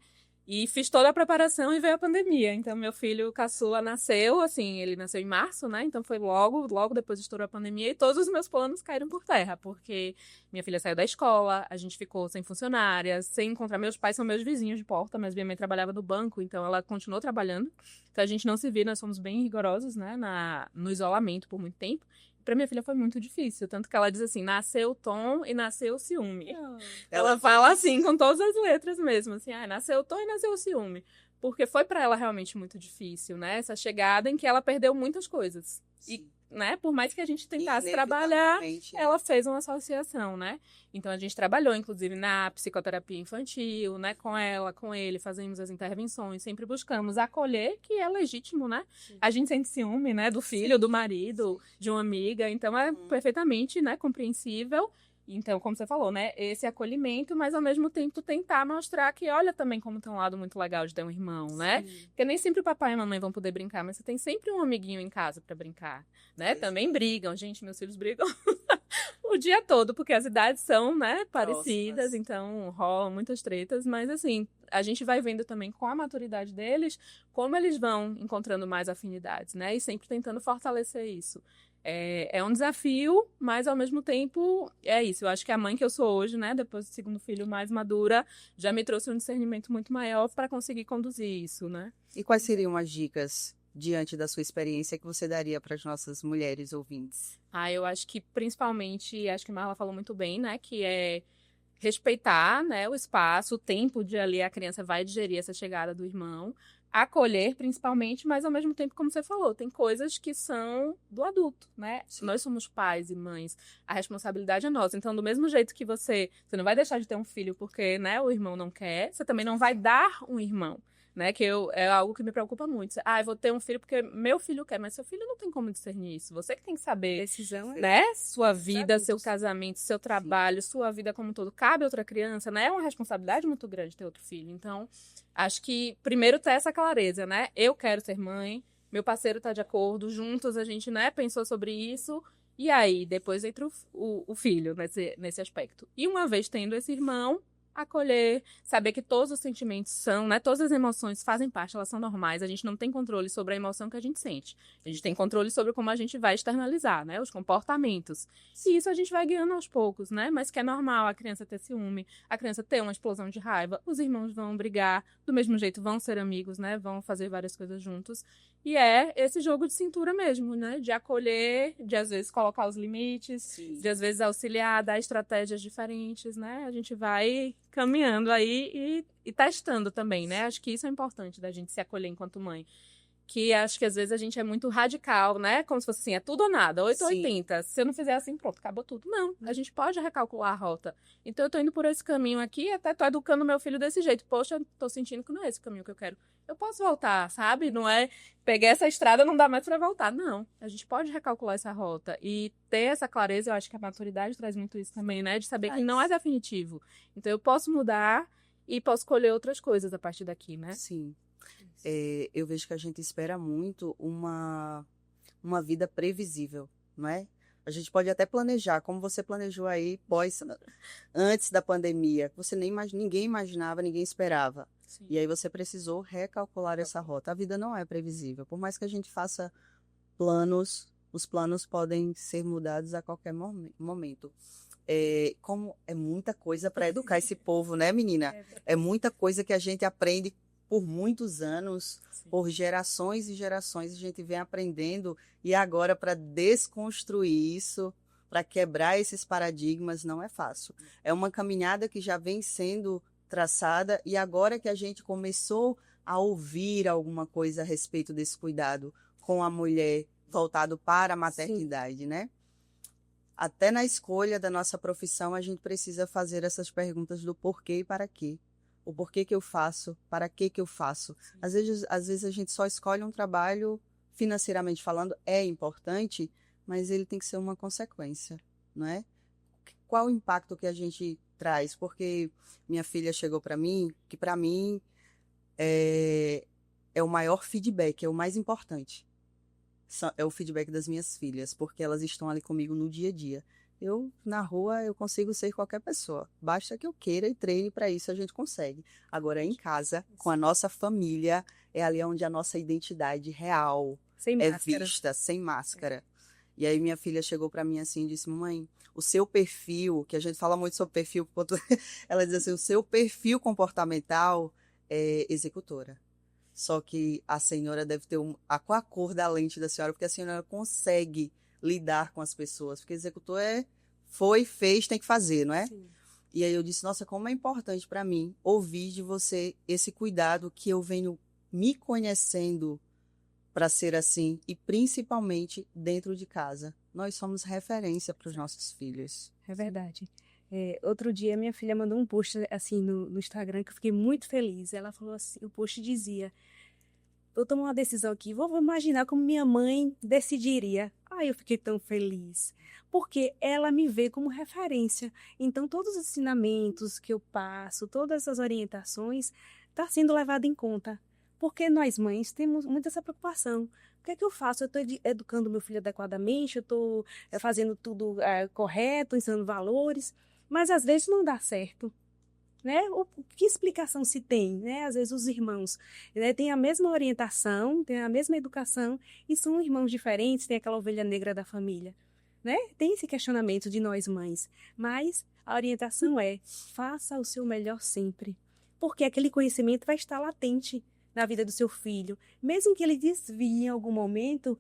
E fiz toda a preparação e veio a pandemia. Então, meu filho caçula nasceu, assim, ele nasceu em março, né? Então, foi logo depois estourou a pandemia e todos os meus planos caíram por terra, porque minha filha saiu da escola, a gente ficou sem funcionárias, sem encontrar. Meus pais são meus vizinhos de porta, mas minha mãe trabalhava no banco, então ela continuou trabalhando. Então, a gente não se via, nós fomos bem rigorosos, né? No isolamento por muito tempo. Para minha filha foi muito difícil, tanto que ela diz assim, nasceu o Tom e nasceu o ciúme. Ela fala assim, com todas as letras mesmo, assim, nasceu o Tom e nasceu o ciúme. Porque foi para ela realmente muito difícil, né? Essa chegada em que ela perdeu muitas coisas. E, né, por mais que a gente tentasse trabalhar, ela fez uma associação, né? Então, a gente trabalhou, inclusive, na psicoterapia infantil, né? Com ela, com ele, fazemos as intervenções, sempre buscamos acolher, que é legítimo, né? Sim. A gente sente ciúme, né? Do filho, sim, do marido, sim, de uma amiga. Então, é perfeitamente, né, compreensível. Então, como você falou, né? Esse acolhimento, mas ao mesmo tempo tentar mostrar que olha também como tem um lado muito legal de ter um irmão, né? Porque nem sempre o papai e a mamãe vão poder brincar, mas você tem sempre um amiguinho em casa pra brincar, né? Também brigam. Gente, meus filhos brigam o dia todo, porque as idades são, né, parecidas, então rolam muitas tretas, mas assim, a gente vai vendo também com a maturidade deles como eles vão encontrando mais afinidades, né? E sempre tentando fortalecer isso. É um desafio, mas ao mesmo tempo é isso. Eu acho que a mãe que eu sou hoje, né, depois do segundo filho mais madura, já me trouxe um discernimento muito maior para conseguir conduzir isso, né? E quais seriam as dicas diante da sua experiência que você daria para as nossas mulheres ouvintes? Eu acho que principalmente, acho que a Marla falou muito bem, né, que é respeitar, né, o espaço, o tempo de ali a criança vai digerir essa chegada do irmão, acolher principalmente, mas ao mesmo tempo, como você falou, tem coisas que são do adulto, né? Sim. Nós somos pais e mães, a responsabilidade é nossa. Então, do mesmo jeito que você não vai deixar de ter um filho porque, né, o irmão não quer, você também não vai dar um irmão. Né, é algo que me preocupa muito. Eu vou ter um filho porque meu filho quer, mas seu filho não tem como discernir isso. Você que tem que saber, decisão, né? Sua vida, seu casamento, seu trabalho, sim, sua vida como um todo. Cabe outra criança, né? É uma responsabilidade muito grande ter outro filho. Então, acho que primeiro ter essa clareza, né? Eu quero ser mãe, meu parceiro tá de acordo, juntos a gente, né, pensou sobre isso. E aí, depois entra o filho nesse aspecto. E uma vez tendo esse irmão, acolher, saber que todos os sentimentos são, né, todas as emoções fazem parte, elas são normais, a gente não tem controle sobre a emoção que a gente sente. A gente tem controle sobre como a gente vai externalizar, né, os comportamentos. E isso a gente vai guiando aos poucos, né, mas que é normal a criança ter ciúme, a criança ter uma explosão de raiva, os irmãos vão brigar, do mesmo jeito vão ser amigos, né, vão fazer várias coisas juntos. E é esse jogo de cintura mesmo, né, de acolher, de às vezes colocar os limites, sim, de às vezes auxiliar, dar estratégias diferentes, né, a gente vai caminhando aí e testando também, né? Acho que isso é importante da gente se acolher enquanto mãe. Que acho que às vezes a gente é muito radical, né? Como se fosse assim, é tudo ou nada, 8 ou 80. Se eu não fizer assim, pronto, acabou tudo. Não, a gente pode recalcular a rota. Então eu tô indo por esse caminho aqui, até tô educando meu filho desse jeito. Poxa, eu tô sentindo que não é esse caminho que eu quero. Eu posso voltar, sabe? Não é peguei essa estrada, não dá mais pra voltar. Não, a gente pode recalcular essa rota. E ter essa clareza, eu acho que a maturidade traz muito isso também, né? De saber que não é definitivo. Então eu posso mudar e posso escolher outras coisas a partir daqui, né? Sim. Eu vejo que a gente espera muito uma vida previsível, não é? A gente pode até planejar, como você planejou aí antes da pandemia. Ninguém imaginava, ninguém esperava. Sim. E aí você precisou recalcular essa rota. A vida não é previsível. Por mais que a gente faça planos, os planos podem ser mudados a qualquer momento. como é muita coisa para educar esse povo, né, menina? É muita coisa que a gente aprende por muitos anos, Sim. por gerações e gerações, a gente vem aprendendo, e agora para desconstruir isso, para quebrar esses paradigmas, não é fácil. É uma caminhada que já vem sendo traçada, e agora que a gente começou a ouvir alguma coisa a respeito desse cuidado com a mulher voltado para a maternidade, né? Até na escolha da nossa profissão, a gente precisa fazer essas perguntas do porquê e para quê. O porquê que eu faço, para que eu faço. Às vezes a gente só escolhe um trabalho, financeiramente falando, é importante, mas ele tem que ser uma consequência, não é? Qual o impacto que a gente traz? Porque minha filha chegou para mim, que para mim é o maior feedback, é o mais importante. É o feedback das minhas filhas, porque elas estão ali comigo no dia a dia. Eu, na rua, eu consigo ser qualquer pessoa. Basta que eu queira e treine para isso, a gente consegue. Agora, em casa, com a nossa família, é ali onde a nossa identidade real Sem é máscara. vista, sem máscara. E aí minha filha chegou para mim assim e disse, mamãe, o seu perfil, que a gente fala muito sobre perfil, ela diz assim, o seu perfil comportamental é executora. Só que a senhora deve ter qual a cor da lente da senhora, porque a senhora consegue lidar com as pessoas, porque executor foi, fez, tem que fazer, não é? Sim. E aí eu disse, nossa, como é importante para mim ouvir de você esse cuidado que eu venho me conhecendo para ser assim, e principalmente dentro de casa. Nós somos referência para os nossos filhos. É verdade. Outro dia, minha filha mandou um post assim no Instagram que eu fiquei muito feliz. Ela falou assim, o post dizia, vou tomar uma decisão aqui, vou imaginar como minha mãe decidiria. Ai, eu fiquei tão feliz. Porque ela me vê como referência. Então, todos os ensinamentos que eu passo, todas as orientações, está sendo levado em conta. Porque nós mães temos muito essa preocupação. O que é que eu faço? Eu estou educando meu filho adequadamente, eu estou fazendo tudo correto, ensinando valores, mas às vezes não dá certo. Né? Que explicação se tem? Né? Às vezes os irmãos, né, têm a mesma orientação, têm a mesma educação e são irmãos diferentes, tem aquela ovelha negra da família. Né? Tem esse questionamento de nós mães, mas a orientação é faça o seu melhor sempre, porque aquele conhecimento vai estar latente na vida do seu filho. Mesmo que ele desvie em algum momento,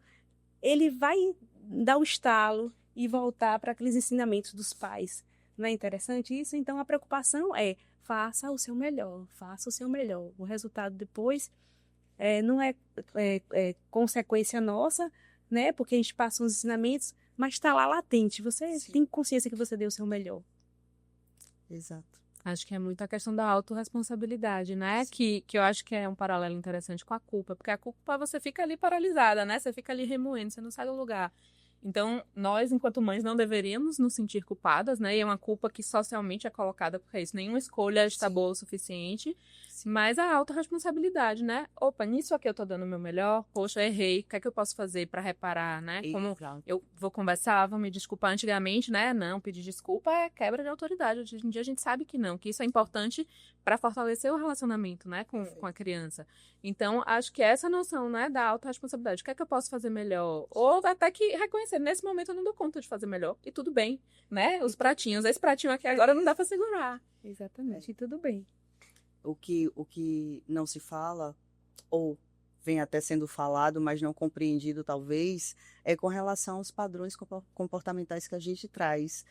ele vai dar o estalo e voltar para aqueles ensinamentos dos pais. Não é interessante isso? Então, a preocupação é faça o seu melhor, faça o seu melhor. O resultado depois não é consequência nossa, né? Porque a gente passa uns ensinamentos, mas está lá latente. Você Sim. tem consciência que você deu o seu melhor. Exato. Acho que é muito a questão da autorresponsabilidade, né? Que eu acho que é um paralelo interessante com a culpa. Porque a culpa você fica ali paralisada, né? Você fica ali remoendo, você não sai do lugar. Então, nós, enquanto mães, não deveríamos nos sentir culpadas, né? E é uma culpa que socialmente é colocada por isso. Nenhuma escolha está boa o suficiente. Mas a autorresponsabilidade, né? Opa, nisso aqui eu tô dando o meu melhor. Poxa, eu errei. O que é que eu posso fazer para reparar, né? Como Exato. eu vou conversar, vou me desculpar antigamente, né? Não, pedir desculpa é quebra de autoridade. Hoje em dia a gente sabe que não, que isso é importante para fortalecer o relacionamento, né? Com a criança. Então, acho que essa noção, né, da autorresponsabilidade, o que é que eu posso fazer melhor? Ou até que reconhecer, nesse momento eu não dou conta de fazer melhor, e tudo bem, né? Os pratinhos, esse pratinho aqui agora não dá para segurar. Exatamente, e tudo bem. O que não se fala, ou vem até sendo falado, mas não compreendido talvez, é com relação aos padrões comportamentais que a gente traz.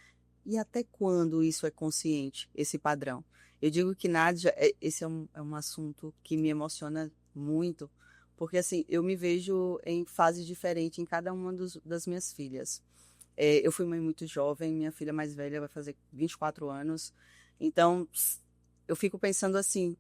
E até quando isso é consciente, esse padrão? Eu digo que, Nádia, esse é um assunto que me emociona muito, porque assim, eu me vejo em fases diferentes em cada uma das minhas filhas. Eu fui mãe muito jovem, minha filha mais velha vai fazer 24 anos, então eu fico pensando assim,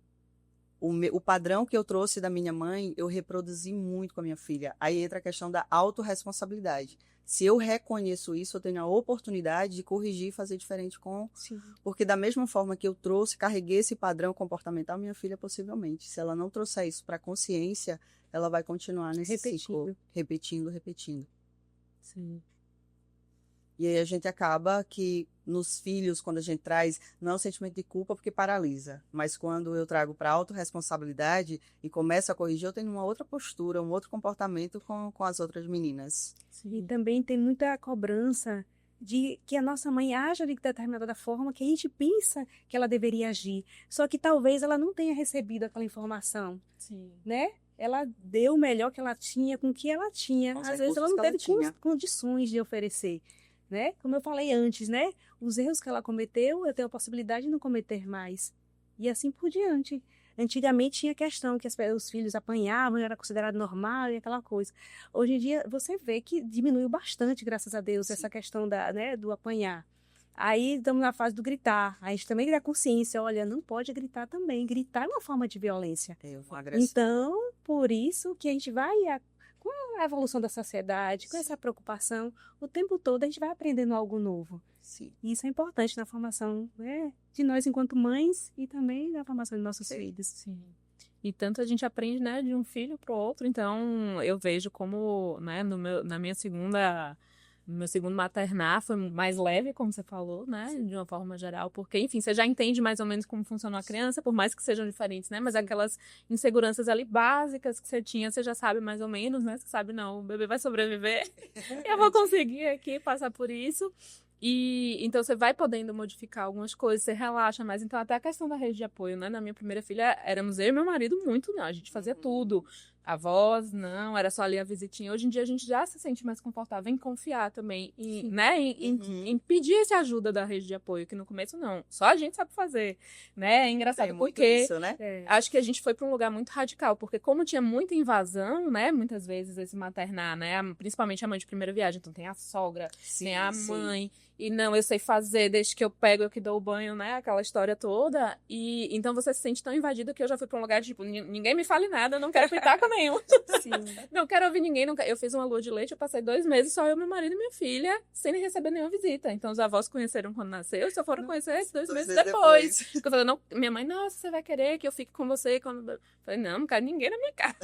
o padrão que eu trouxe da minha mãe, eu reproduzi muito com a minha filha. Aí entra a questão da autorresponsabilidade. Se eu reconheço isso, eu tenho a oportunidade de corrigir e fazer diferente com... Sim. Porque da mesma forma que eu trouxe, carreguei esse padrão comportamental, minha filha possivelmente. Se ela não trouxer isso para a consciência, ela vai continuar nesse ciclo. Repetindo. Sim. E aí a gente acaba que nos filhos, quando a gente traz, não é um sentimento de culpa porque paralisa, mas quando eu trago para a autorresponsabilidade e começo a corrigir, eu tenho uma outra postura, um outro comportamento com as outras meninas. E também tem muita cobrança de que a nossa mãe haja de determinada forma que a gente pensa que ela deveria agir. Só que talvez ela não tenha recebido aquela informação, Sim. né? Ela deu o melhor que ela tinha com o que ela tinha. Com os Às vezes ela recursos não que ela teve tinha. condições de oferecer, né? Como eu falei antes, né? Os erros que ela cometeu, eu tenho a possibilidade de não cometer mais. E assim por diante. Antigamente tinha questão que os filhos apanhavam, era considerado normal e aquela coisa. Hoje em dia você vê que diminuiu bastante, graças a Deus, Sim. essa questão né, do apanhar. Aí estamos na fase do gritar. A gente também cria consciência, olha, não pode gritar também. Gritar é uma forma de violência. É uma agressão. Então, por isso que a gente vai, com a evolução da sociedade, com essa preocupação, o tempo todo a gente vai aprendendo algo novo. Sim. E isso é importante na formação, né, de nós enquanto mães e também na formação de nossos filhos. Sim. E tanto a gente aprende, né, de um filho para o outro. Então, eu vejo como, né, no meu segundo maternar foi mais leve, como você falou, né? De uma forma geral, porque, enfim, você já entende mais ou menos como funciona uma criança, por mais que sejam diferentes, né? Mas aquelas inseguranças ali básicas que você tinha, você já sabe mais ou menos, né? Você sabe, não, o bebê vai sobreviver, eu vou conseguir aqui passar por isso. E então você vai podendo modificar algumas coisas, você relaxa mais. Então, até a questão da rede de apoio, né? Na minha primeira filha, éramos eu e meu marido muito, não. A gente fazia tudo. Avós, não, era só ali a visitinha. Hoje em dia a gente já se sente mais confortável em confiar também, né? Em pedir essa ajuda da rede de apoio, que no começo não. Só a gente sabe fazer, né? É engraçado Tem muito porque isso, né? acho que a gente foi para um lugar muito radical, porque como tinha muita invasão, né? Muitas vezes esse maternar, né? Principalmente a mãe de primeira viagem, então tem a sogra, tem a mãe. E não, eu sei fazer, desde que eu pego, eu que dou o banho, né? Aquela história toda. E então você se sente tão invadido que eu já fui pra um lugar de, tipo, ninguém me fale nada, eu não quero pitaco nenhum. Sim. Não quero ouvir ninguém. Eu fiz uma lua de leite, eu passei 2 meses, só eu, meu marido e minha filha, sem receber nenhuma visita. Então os avós conheceram quando nasceu, só foram conhecer 2 meses depois. Porque eu falei, não, minha mãe, nossa, você vai querer que eu fique com você quando... Eu falei, não quero ninguém na minha casa.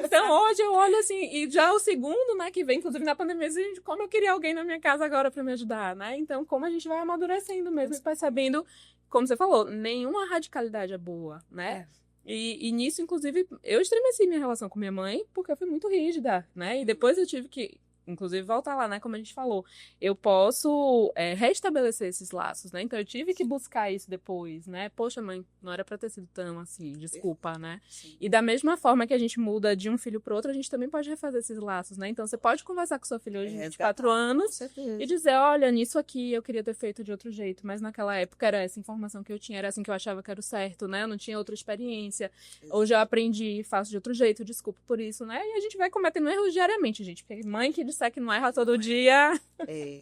Então hoje eu olho assim, e já o segundo, né, que vem, inclusive na pandemia, gente, como eu queria alguém na minha casa agora pra me ajudar, né? Então, como a gente vai amadurecendo mesmo, percebendo, como você falou, nenhuma radicalidade é boa, né? E nisso, inclusive, eu estremeci minha relação com minha mãe, porque eu fui muito rígida, né? E depois eu tive que, inclusive, voltar lá, né? Como a gente falou, eu posso restabelecer esses laços, né? Então eu tive que buscar isso depois, né? Poxa, mãe, não era pra ter sido tão assim, desculpa, né? Sim. E da mesma forma que a gente muda de um filho pro outro, a gente também pode refazer esses laços, né? Então você pode conversar com sua filha hoje de 24 anos e dizer, olha, nisso aqui eu queria ter feito de outro jeito, mas naquela época era essa informação que eu tinha, era assim que eu achava que era o certo, né? Eu não tinha outra experiência. Hoje eu aprendi e faço de outro jeito, desculpa por isso, né? E a gente vai cometendo erros diariamente, gente. Porque mãe que disser que não erra todo dia...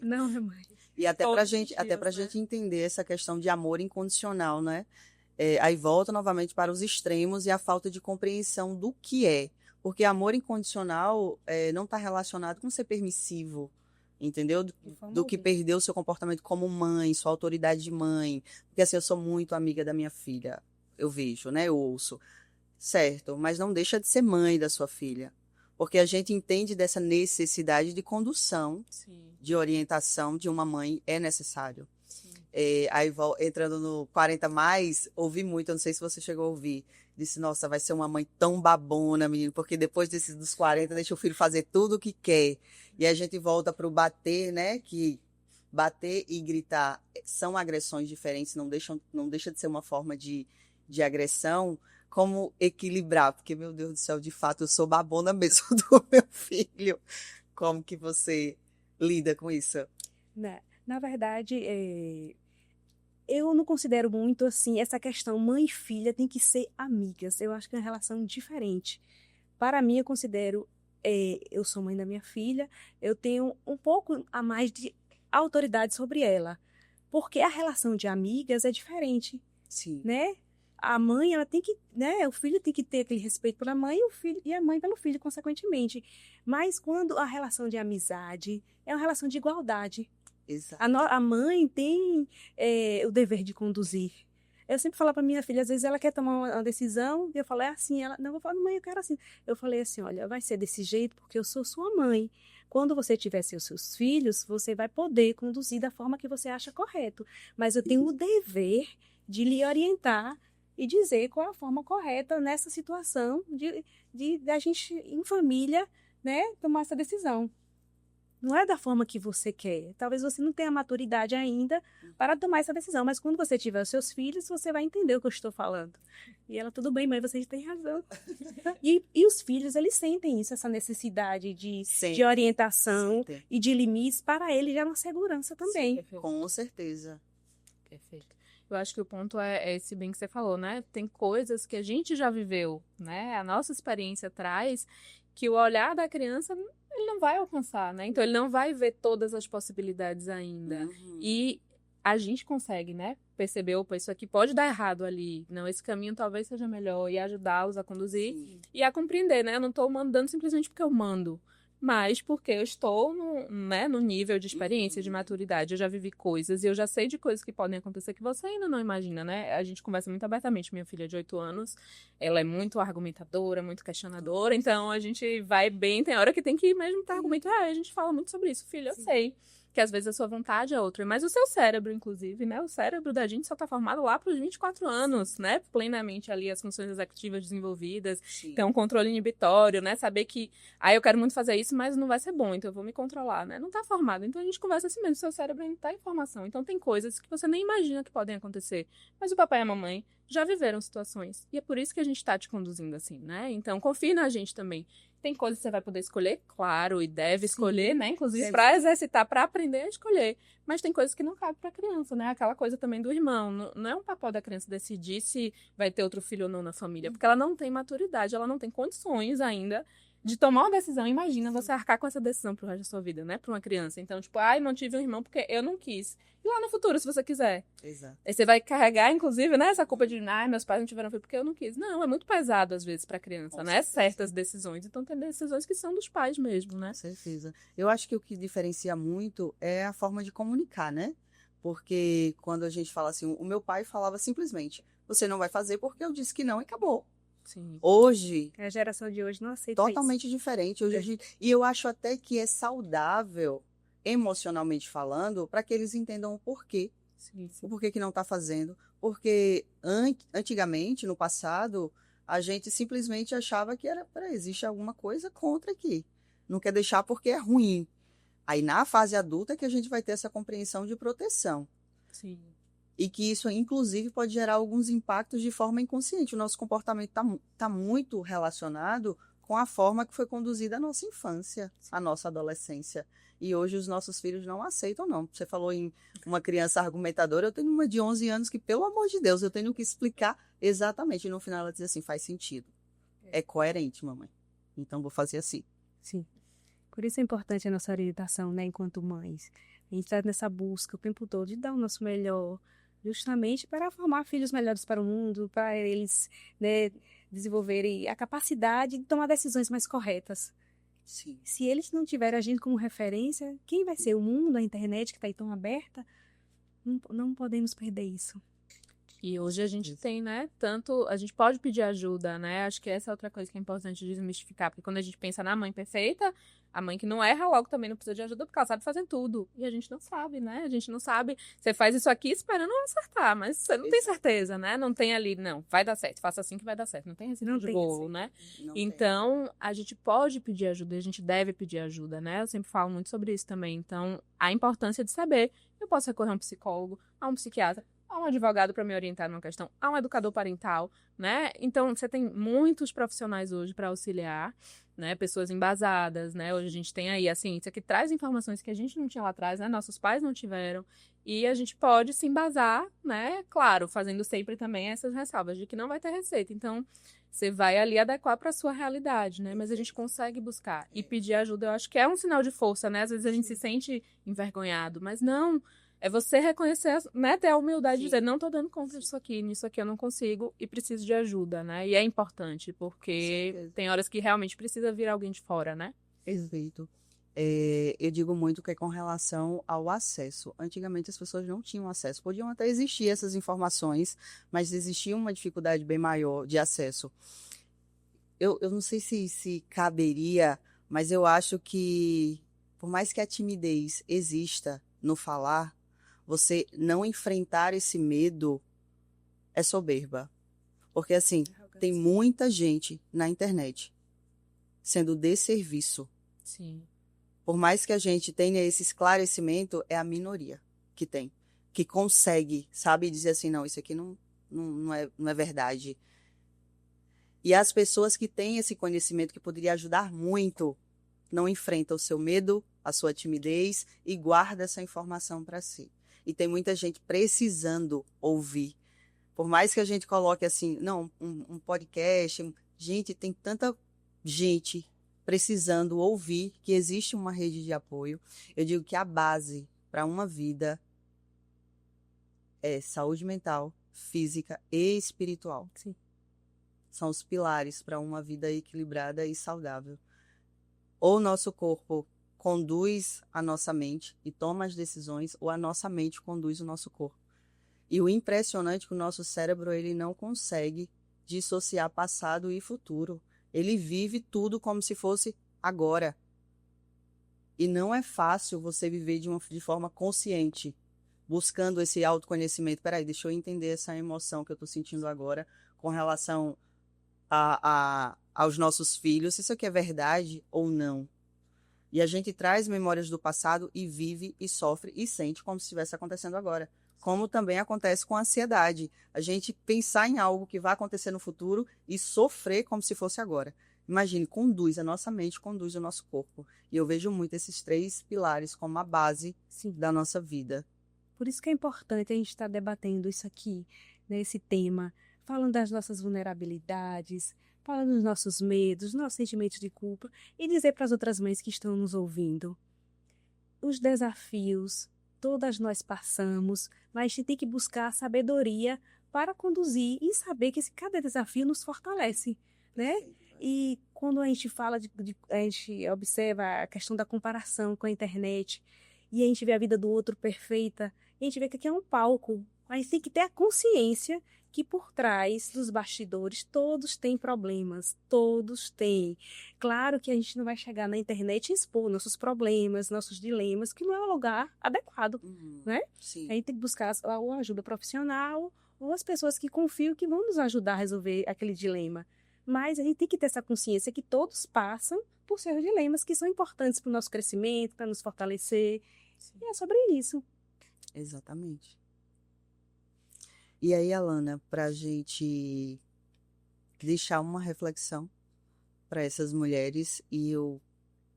Não, é mãe. E até Todos pra os gente, dias, até pra né? gente entender essa questão de amor incondicional, né? Aí volta novamente para os extremos e a falta de compreensão do que é. Porque amor incondicional não está relacionado com ser permissivo, entendeu? Do que perder o seu comportamento como mãe, sua autoridade de mãe. Porque assim, eu sou muito amiga da minha filha, eu vejo, né? Eu ouço. Certo, mas não deixa de ser mãe da sua filha. Porque a gente entende dessa necessidade de condução, de orientação de uma mãe é necessário. Aí, entrando no 40 mais, ouvi muito, eu não sei se você chegou a ouvir, disse, nossa, vai ser uma mãe tão babona, menino, porque depois dos 40, deixa o filho fazer tudo o que quer. E a gente volta para o bater, né, que bater e gritar são agressões diferentes, não deixa de ser uma forma de agressão. Como equilibrar, porque, meu Deus do céu, de fato, eu sou babona mesmo do meu filho. Como que você lida com isso? Na verdade, eu não considero muito assim, essa questão mãe e filha tem que ser amigas. Eu acho que é uma relação diferente. Para mim, eu considero, eu sou mãe da minha filha, eu tenho um pouco a mais de autoridade sobre ela. Porque a relação de amigas é diferente. Sim. Né? A mãe, ela tem que, né? O filho tem que ter aquele respeito pela mãe e a mãe pelo filho, consequentemente. Mas quando a relação de amizade é uma relação de igualdade. Exato. A mãe tem o dever de conduzir. Eu sempre falo para minha filha, às vezes ela quer tomar uma decisão, e eu falo, é assim, ela, não, eu falo, mãe, eu quero assim. Eu falei assim, olha, vai ser desse jeito porque eu sou sua mãe. Quando você tiver seus filhos, você vai poder conduzir da forma que você acha correto. Mas eu tenho o dever de lhe orientar e dizer qual é a forma correta nessa situação de a gente, em família, né, tomar essa decisão. não é da forma que você quer. Talvez você não tenha maturidade ainda para tomar essa decisão, mas quando você tiver os seus filhos, você vai entender o que eu estou falando. E ela, tudo bem, mãe, você tem razão. E os filhos, eles sentem isso, essa necessidade de orientação e de limites, para eles já é uma segurança também. Sim, Com certeza. Perfeito. Eu acho que o ponto é esse bem que você falou, né? Tem coisas que a gente já viveu, né? A nossa experiência traz que o olhar da criança ele não vai alcançar, né? Então ele não vai ver todas as possibilidades ainda. E a gente consegue, né? Perceber, opa, isso aqui pode dar errado ali. Não, esse caminho talvez seja melhor. E ajudá-los a conduzir e a compreender, né? Eu não estou mandando simplesmente porque eu mando. Mas porque eu estou no nível de experiência, de maturidade. Eu já vivi coisas e eu já sei de coisas que podem acontecer que você ainda não imagina, né? A gente conversa muito abertamente. Minha filha de 8 anos, ela é muito argumentadora, muito questionadora. Então, a gente vai bem. Tem hora que tem que mesmo estar argumentando. A gente fala muito sobre isso. Filha, eu sei que às vezes a sua vontade é outra. Mas o seu cérebro, inclusive, né? O cérebro da gente só está formado lá para os 24 anos, né? Plenamente ali as funções executivas desenvolvidas. Então, controle inibitório, né? Saber que, eu quero muito fazer isso, mas não vai ser bom, então eu vou me controlar, né? Não está formado. Então, a gente conversa assim mesmo. O seu cérebro ainda está em formação. Então, tem coisas que você nem imagina que podem acontecer. Mas o papai e a mamãe já viveram situações. E é por isso que a gente está te conduzindo assim, né? Então, confie na gente também. Tem coisas que você vai poder escolher, claro, e deve escolher, né? Inclusive para exercitar, para aprender a escolher. Mas tem coisas que não cabem para a criança, né? Aquela coisa também do irmão. Não é um papel da criança decidir se vai ter outro filho ou não na família, porque ela não tem maturidade, ela não tem condições ainda de tomar uma decisão. Imagina você arcar com essa decisão pro resto da sua vida, né? Para uma criança. Então, tipo, não tive um irmão porque eu não quis. E lá no futuro, se você quiser. Exato. Aí você vai carregar, inclusive, né? Essa culpa de, meus pais não tiveram filho porque eu não quis. Não, é muito pesado, às vezes, pra criança, Com né? certeza. Certas decisões. Então, tem decisões que são dos pais mesmo, né? Com certeza. Eu acho que o que diferencia muito é a forma de comunicar, né? Porque quando a gente fala assim, o meu pai falava simplesmente, você não vai fazer porque eu disse que não e acabou. Sim. Hoje, A geração de hoje não aceita totalmente diferente. Hoje, e eu acho até que é saudável, emocionalmente falando, para que eles entendam o porquê. Sim. O porquê que não está fazendo. Porque antigamente, no passado, a gente simplesmente achava que existe alguma coisa contra aqui. Não quer deixar porque é ruim. Aí, na fase adulta, é que a gente vai ter essa compreensão de proteção. Sim. E que isso, inclusive, pode gerar alguns impactos de forma inconsciente. O nosso comportamento tá muito relacionado com a forma que foi conduzida a nossa infância, a nossa adolescência. E hoje os nossos filhos não aceitam, não. Você falou em uma criança argumentadora, eu tenho uma de 11 anos que, pelo amor de Deus, eu tenho que explicar exatamente. E no final ela diz assim, faz sentido. É coerente, mamãe. Então vou fazer assim. Sim. Por isso é importante a nossa orientação, né, enquanto mães. A gente está nessa busca o tempo todo de dar o nosso melhor, justamente para formar filhos melhores para o mundo, para eles, né, desenvolverem a capacidade de tomar decisões mais corretas. Sim. Se eles não tiverem a gente como referência, quem vai ser? O mundo, a internet que está aí tão aberta? Não podemos perder isso. E hoje a gente tem, né, tanto, a gente pode pedir ajuda, né, acho que essa é outra coisa que é importante desmistificar, porque quando a gente pensa na mãe perfeita, a mãe que não erra logo também não precisa de ajuda, porque ela sabe fazer tudo, e a gente não sabe, né, a gente não sabe, você faz isso aqui esperando acertar, mas você não tem certeza, né, não tem ali, não, vai dar certo, faça assim que vai dar certo, não tem receita de bolo, né, então a gente pode pedir ajuda, e a gente deve pedir ajuda, né, eu sempre falo muito sobre isso também, então a importância de saber, eu posso recorrer a um psicólogo, a um psiquiatra, há um advogado para me orientar numa questão, há um educador parental, né? Então, você tem muitos profissionais hoje para auxiliar, né? Pessoas embasadas, né? Hoje a gente tem aí a ciência que traz informações que a gente não tinha lá atrás, né? Nossos pais não tiveram. E a gente pode se embasar, né? Claro, fazendo sempre também essas ressalvas de que não vai ter receita. Então, você vai ali adequar para a sua realidade, né? Mas a gente consegue buscar. E pedir ajuda, eu acho que é um sinal de força, né? Às vezes a gente se sente envergonhado, mas não... É você reconhecer, né, ter a humildade de dizer, não tô dando conta disso aqui, nisso aqui eu não consigo e preciso de ajuda, né? E é importante, porque tem horas que realmente precisa vir alguém de fora, né? Perfeito. Eu digo muito que é com relação ao acesso. Antigamente as pessoas não tinham acesso. Podiam até existir essas informações, mas existia uma dificuldade bem maior de acesso. Eu não sei se caberia, mas eu acho que, por mais que a timidez exista no falar, você não enfrentar esse medo é soberba. Porque, assim, tem muita gente na internet sendo desserviço. Sim. Por mais que a gente tenha esse esclarecimento, é a minoria que tem, que consegue, sabe, dizer assim, não, isso aqui não é verdade. E as pessoas que têm esse conhecimento que poderia ajudar muito, não enfrentam o seu medo, a sua timidez e guarda essa informação para si. E tem muita gente precisando ouvir. Por mais que a gente coloque assim, não, um podcast, gente, tem tanta gente precisando ouvir que existe uma rede de apoio. Eu digo que a base para uma vida é saúde mental, física e espiritual. Sim. São os pilares para uma vida equilibrada e saudável. Ou o nosso corpo conduz a nossa mente e toma as decisões, ou a nossa mente conduz o nosso corpo. E o impressionante é que o nosso cérebro ele não consegue dissociar passado e futuro. Ele vive tudo como se fosse agora. E não é fácil você viver de forma consciente, buscando esse autoconhecimento. Peraí, deixa eu entender essa emoção que eu estou sentindo agora com relação aos nossos filhos, se isso aqui é verdade ou não. E a gente traz memórias do passado e vive e sofre e sente como se estivesse acontecendo agora. Como também acontece com a ansiedade. A gente pensar em algo que vai acontecer no futuro e sofrer como se fosse agora. Imagine, a nossa mente conduz o nosso corpo. E eu vejo muito esses 3 pilares como a base da nossa vida. Por isso que é importante a gente estar debatendo isso aqui, né, esse tema, falando das nossas vulnerabilidades, falando dos nossos medos, nossos sentimentos de culpa, e dizer para as outras mães que estão nos ouvindo, os desafios, todas nós passamos, mas a gente tem que buscar a sabedoria para conduzir e saber que cada desafio nos fortalece, né? E quando a gente fala, a gente observa a questão da comparação com a internet, e a gente vê a vida do outro perfeita, a gente vê que aqui é um palco, mas tem que ter a consciência que por trás dos bastidores todos têm problemas, todos têm. Claro que a gente não vai chegar na internet e expor nossos problemas, nossos dilemas, que não é um lugar adequado, né? Sim. A gente tem que buscar uma ajuda profissional ou as pessoas que confiam que vão nos ajudar a resolver aquele dilema. Mas a gente tem que ter essa consciência que todos passam por seus dilemas que são importantes para o nosso crescimento, para nos fortalecer. Sim. E é sobre isso. Exatamente. E aí, Alana, para a gente deixar uma reflexão para essas mulheres, e eu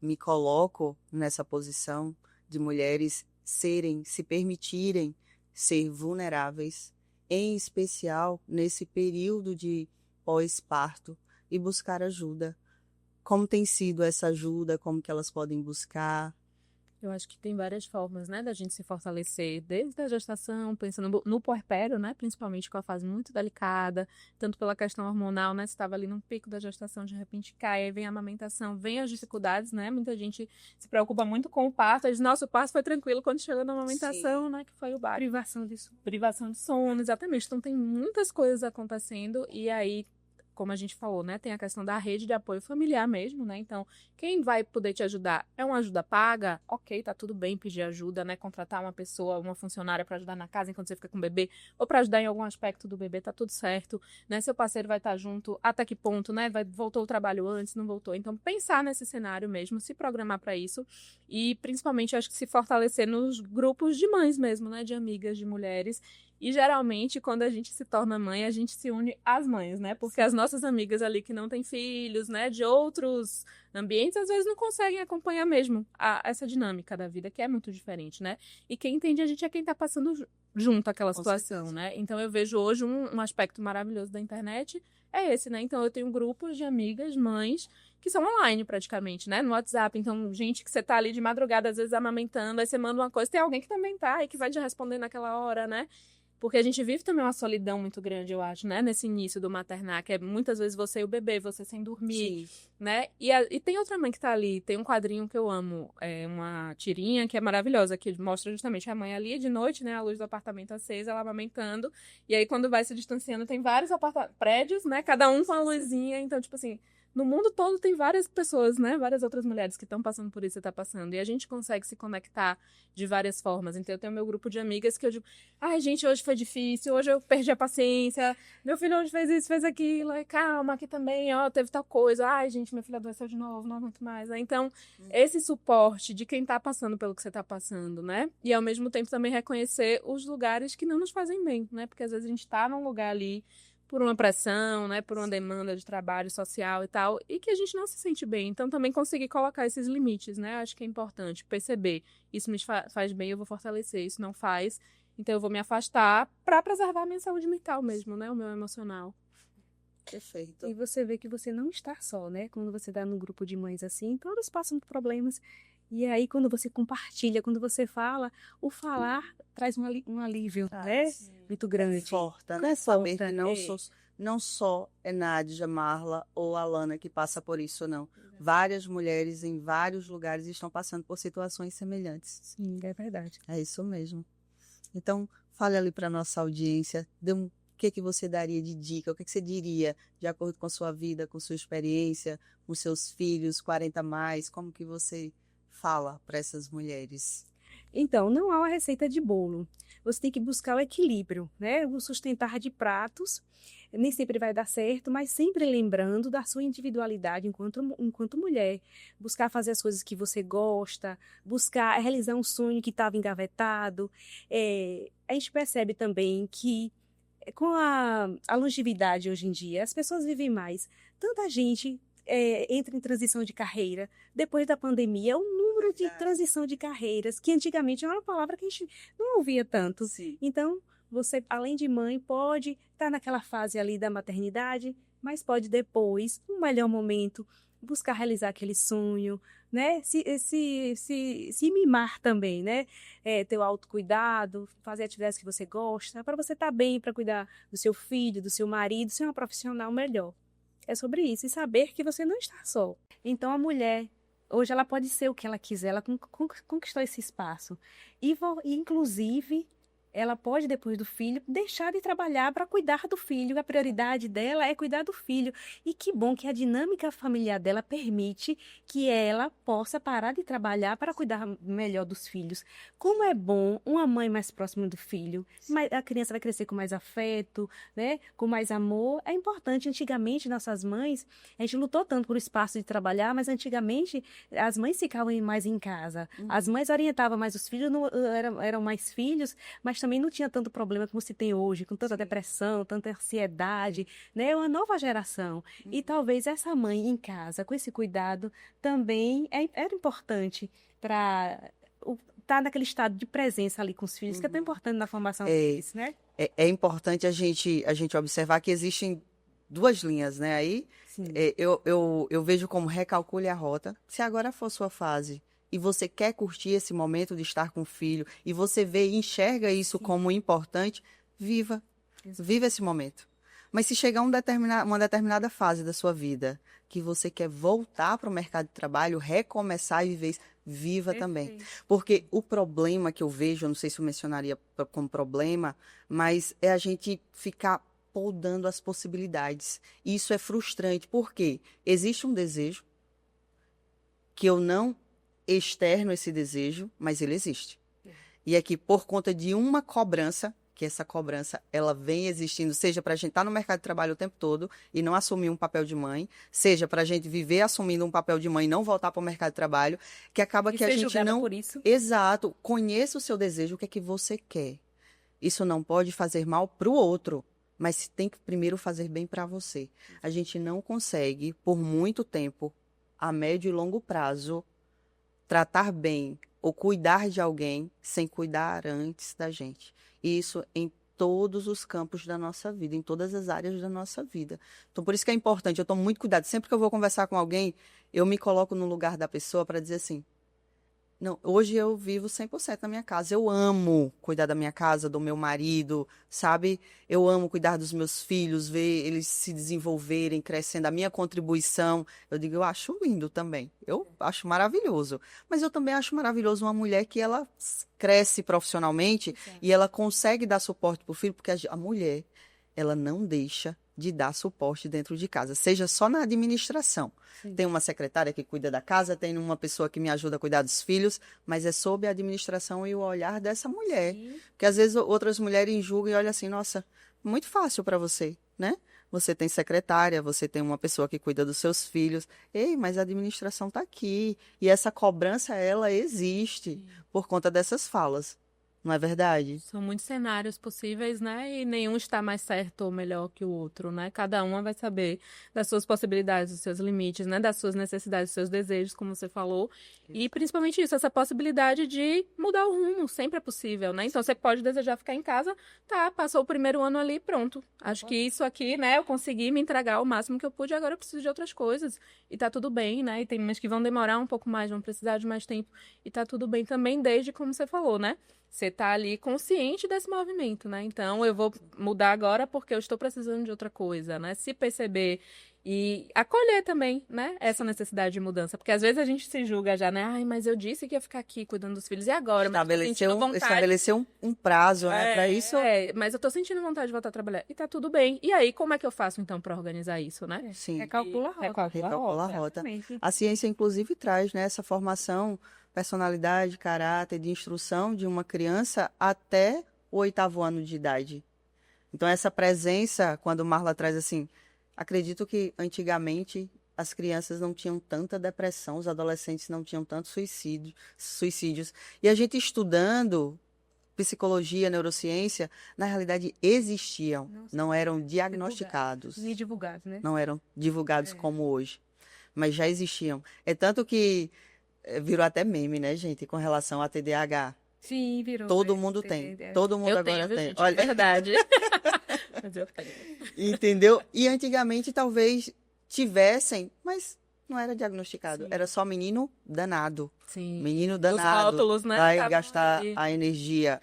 me coloco nessa posição de mulheres se permitirem ser vulneráveis, em especial nesse período de pós-parto, e buscar ajuda. Como tem sido essa ajuda? Como que elas podem buscar? Eu acho que tem várias formas, né, da gente se fortalecer, desde a gestação, pensando no puerpério, né, principalmente com a fase muito delicada, tanto pela questão hormonal, né, você estava ali no pico da gestação, de repente cai, aí vem a amamentação, vem as dificuldades, né, muita gente se preocupa muito com o parto, diz, nossa, o parto foi tranquilo quando chegou na amamentação, né, que foi o baque. Privação de sono, exatamente, então tem muitas coisas acontecendo, e aí, como a gente falou, né, tem a questão da rede de apoio familiar mesmo, né, então quem vai poder te ajudar é uma ajuda paga, ok, tá tudo bem pedir ajuda, né, contratar uma pessoa, uma funcionária para ajudar na casa enquanto você fica com o bebê, ou para ajudar em algum aspecto do bebê, tá tudo certo, né, seu parceiro vai estar junto, até que ponto, né, voltou o trabalho antes, não voltou, então pensar nesse cenário mesmo, se programar para isso, e principalmente acho que se fortalecer nos grupos de mães mesmo, né, de amigas, de mulheres. E geralmente, quando a gente se torna mãe, a gente se une às mães, né? Porque as nossas amigas ali que não têm filhos, né? De outros ambientes, às vezes não conseguem acompanhar mesmo essa dinâmica da vida, que é muito diferente, né? E quem entende a gente é quem tá passando junto àquela situação, né? Então, eu vejo hoje um aspecto maravilhoso da internet, é esse, né? Então, eu tenho grupos de amigas, mães, que são online praticamente, né? No WhatsApp. Então, gente que você tá ali de madrugada, às vezes amamentando, aí você manda uma coisa, tem alguém que também tá e que vai te responder naquela hora, né? Porque a gente vive também uma solidão muito grande, eu acho, né? Nesse início do maternar, que é muitas vezes você e o bebê, você sem dormir, sim, né? E tem outra mãe que tá ali, tem um quadrinho que eu amo, uma tirinha que é maravilhosa, que mostra justamente a mãe ali de noite, né? A luz do apartamento acesa, ela amamentando. E aí, quando vai se distanciando, tem vários prédios, né? Cada um com a luzinha. Então, tipo assim, no mundo todo tem várias pessoas, né? Várias outras mulheres que estão passando por isso que você está passando. E a gente consegue se conectar de várias formas. Então, eu tenho meu grupo de amigas que eu digo, ai, gente, hoje foi difícil, hoje eu perdi a paciência, meu filho hoje fez isso, fez aquilo, ai, calma, aqui também, ó, teve tal coisa, ai, gente, meu filho adoeceu de novo, não aguento mais. Então, esse suporte de quem está passando pelo que você está passando, né? E, ao mesmo tempo, também reconhecer os lugares que não nos fazem bem, né? Porque, às vezes, a gente está num lugar ali por uma pressão, né, por uma demanda de trabalho social e tal, e que a gente não se sente bem. Então, também conseguir colocar esses limites, né? Acho que é importante perceber. Isso me faz bem, eu vou fortalecer. Isso não faz, então eu vou me afastar para preservar a minha saúde mental mesmo, né? O meu emocional. Perfeito. E você vê que você não está só, né? Quando você está num grupo de mães assim, todas passam por problemas. E aí, quando você compartilha, quando você fala, o falar traz um alívio, né? Muito grande. Conforta, né? Saber que não só é Nádia, Marla ou Alana que passa por isso, não. Várias mulheres em vários lugares estão passando por situações semelhantes. Sim, é verdade. É isso mesmo. Então, fale ali para nossa audiência, o que você daria de dica, o que você diria, de acordo com a sua vida, com sua experiência, com seus filhos, 40 mais, como que você fala para essas mulheres? Então, não há uma receita de bolo. Você tem que buscar o equilíbrio, né? O sustentar de pratos nem sempre vai dar certo, mas sempre lembrando da sua individualidade enquanto mulher. Buscar fazer as coisas que você gosta, buscar realizar um sonho que estava engavetado. A gente percebe também que com a longevidade hoje em dia, as pessoas vivem mais. Tanta gente entra em transição de carreira. Depois da pandemia, o número de transição de carreiras, que antigamente era uma palavra que a gente não ouvia tanto. Sim. Então, você, além de mãe, pode estar naquela fase ali da maternidade, mas pode depois, no melhor momento, buscar realizar aquele sonho, né? Se mimar também, né? Ter o autocuidado, fazer atividades que você gosta, para você estar bem, para cuidar do seu filho, do seu marido, ser uma profissional melhor. É sobre isso, e saber que você não está só. Então, a mulher, hoje, ela pode ser o que ela quiser, ela conquistou esse espaço. E, inclusive, ela pode, depois do filho, deixar de trabalhar para cuidar do filho. A prioridade dela é cuidar do filho. E que bom que a dinâmica familiar dela permite que ela possa parar de trabalhar para cuidar melhor dos filhos. Como é bom uma mãe mais próxima do filho. A criança vai crescer com mais afeto, né? Com mais amor. É importante. Antigamente, nossas mães, a gente lutou tanto por espaço de trabalhar, mas antigamente as mães ficavam mais em casa. As mães orientavam mais os filhos, eram mais filhos, mas também não tinha tanto problema como se tem hoje, com tanta depressão, tanta ansiedade, né? É uma nova geração. E talvez essa mãe em casa, com esse cuidado, também era importante para estar naquele estado de presença ali com os filhos, que é tão importante na formação deles, né? É importante a gente observar que existem duas linhas, né? Aí eu vejo como recalcule a rota. Se agora for sua fase e você quer curtir esse momento de estar com o filho, e você vê e enxerga isso como importante, viva esse momento. Mas se chegar uma determinada fase da sua vida, que você quer voltar para o mercado de trabalho, recomeçar e viver isso, viva também. Porque o problema que eu vejo, eu não sei se eu mencionaria como problema, mas é a gente ficar podando as possibilidades. E isso é frustrante, porque existe um desejo que eu não externo esse desejo, mas ele existe. E é que por conta de uma cobrança, que essa cobrança ela vem existindo, seja para a gente estar no mercado de trabalho o tempo todo e não assumir um papel de mãe, seja para a gente viver assumindo um papel de mãe e não voltar para o mercado de trabalho, que acaba que a gente não... por isso. Exato. Conheça o seu desejo, o que é que você quer. Isso não pode fazer mal para o outro, mas tem que primeiro fazer bem para você. A gente não consegue, por muito tempo, a médio e longo prazo, tratar bem ou cuidar de alguém sem cuidar antes da gente. Isso em todos os campos da nossa vida, em todas as áreas da nossa vida. Então, por isso que é importante, eu tomo muito cuidado. Sempre que eu vou conversar com alguém, eu me coloco no lugar da pessoa para dizer assim, não, hoje eu vivo 100% na minha casa. Eu amo cuidar da minha casa, do meu marido, sabe? Eu amo cuidar dos meus filhos, ver eles se desenvolverem, crescendo. A minha contribuição, eu digo, eu acho lindo também. Eu acho maravilhoso. Mas eu também acho maravilhoso uma mulher que ela cresce profissionalmente e ela consegue dar suporte para o filho, porque a mulher, ela não deixa de dar suporte dentro de casa, seja só na administração. Sim. Tem uma secretária que cuida da casa, tem uma pessoa que me ajuda a cuidar dos filhos, mas é sob a administração e o olhar dessa mulher. Sim. Porque às vezes outras mulheres julgam e olham assim, nossa, muito fácil para você, né? Você tem secretária, você tem uma pessoa que cuida dos seus filhos. Ei, mas a administração está aqui. E essa cobrança, ela existe por conta dessas falas. Não é verdade? São muitos cenários possíveis, né? E nenhum está mais certo ou melhor que o outro, né? Cada uma vai saber das suas possibilidades, dos seus limites, né? Das suas necessidades, dos seus desejos, como você falou. E principalmente isso, essa possibilidade de mudar o rumo, sempre é possível, né? Então você pode desejar ficar em casa, tá, passou o primeiro ano ali, pronto. Acho que isso aqui, né, eu consegui me entregar o máximo que eu pude, agora eu preciso de outras coisas. E tá tudo bem, né? E tem umas que vão demorar um pouco mais, vão precisar de mais tempo. E tá tudo bem também, desde como você falou, né? Você tá ali consciente desse movimento, né? Então, eu vou mudar agora porque eu estou precisando de outra coisa, né? Se perceber e acolher também, né? Essa necessidade de mudança. Porque às vezes a gente se julga já, né? Ai, mas eu disse que ia ficar aqui cuidando dos filhos. E agora? Mas tô sentindo vontade. Estabelecer um prazo, né? Para isso. Mas eu tô sentindo vontade de voltar a trabalhar. E tá tudo bem. E aí, como é que eu faço, então, para organizar isso, né? Sim. Recalcula a rota. Recalcula a rota. Exatamente. A ciência, inclusive, traz, né, essa formação, personalidade, caráter, de instrução de uma criança até o 8º ano de idade. Então, essa presença, quando Marla traz assim, acredito que antigamente as crianças não tinham tanta depressão, os adolescentes não tinham tantos suicídios. E a gente estudando psicologia, neurociência, na realidade existiam, não eram diagnosticados. E divulgados, né? Não eram divulgados como hoje, mas já existiam. É tanto que virou até meme, né, gente, com relação a TDAH. Sim, virou. Todo mundo tem. Todo mundo Eu agora tenho, viu, tem. gente? Olha, É verdade. Mas eu tenho. entendeu? E antigamente talvez tivessem, mas não era diagnosticado. Sim. Era só menino danado. Sim. Menino Os danado. rótulos, né? Vai Tavam gastar ali. a energia.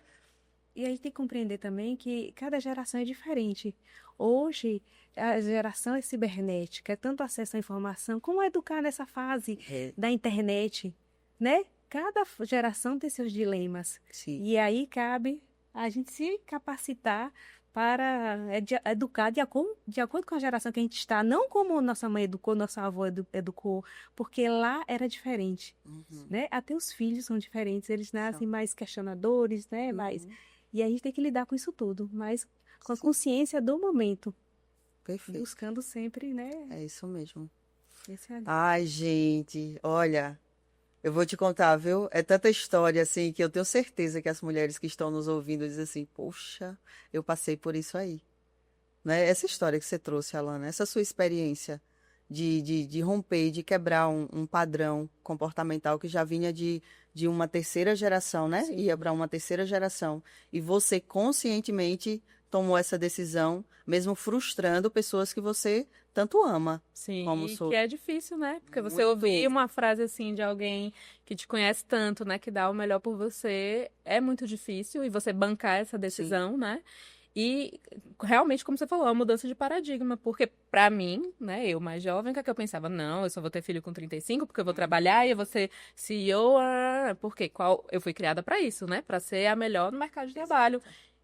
E a gente tem que compreender também que cada geração é diferente. Hoje, a geração é cibernética, é tanto acesso à informação, como educar nessa fase É, da internet, né? Cada geração tem seus dilemas. sim. E aí cabe a gente se capacitar para educar de acordo com a geração que a gente está, não como nossa mãe educou, nossa avó educou, porque lá era diferente, Uhum. né? Até os filhos são diferentes, eles nascem mais questionadores, né? Mais... E a gente tem que lidar com isso tudo, mas com a consciência do momento, Perfeito. buscando sempre, né? É isso mesmo. Esse é... Ai, gente, olha, eu vou te contar, viu? É tanta história, assim, que eu tenho certeza que as mulheres que estão nos ouvindo dizem assim, poxa, eu passei por isso aí. Né? Essa história que você trouxe, Alana, essa sua experiência de romper, de quebrar um padrão comportamental que já vinha de uma terceira geração, né? Sim. Ia para uma terceira geração. E você conscientemente tomou essa decisão, mesmo frustrando pessoas que você tanto ama. Sim, Como e sou. que é difícil, né? Porque você Muito. ouvir uma frase assim de alguém que te conhece tanto, né? Que dá o melhor por você, é muito difícil. E você bancar essa decisão, né? E realmente, como você falou, é uma mudança de paradigma. Porque pra mim, né? Eu mais jovem, o que é que eu pensava? Não, eu só vou ter filho com 35 porque eu vou trabalhar e eu vou ser CEO. Porque eu fui criada pra isso, né? Pra ser a melhor no mercado de trabalho.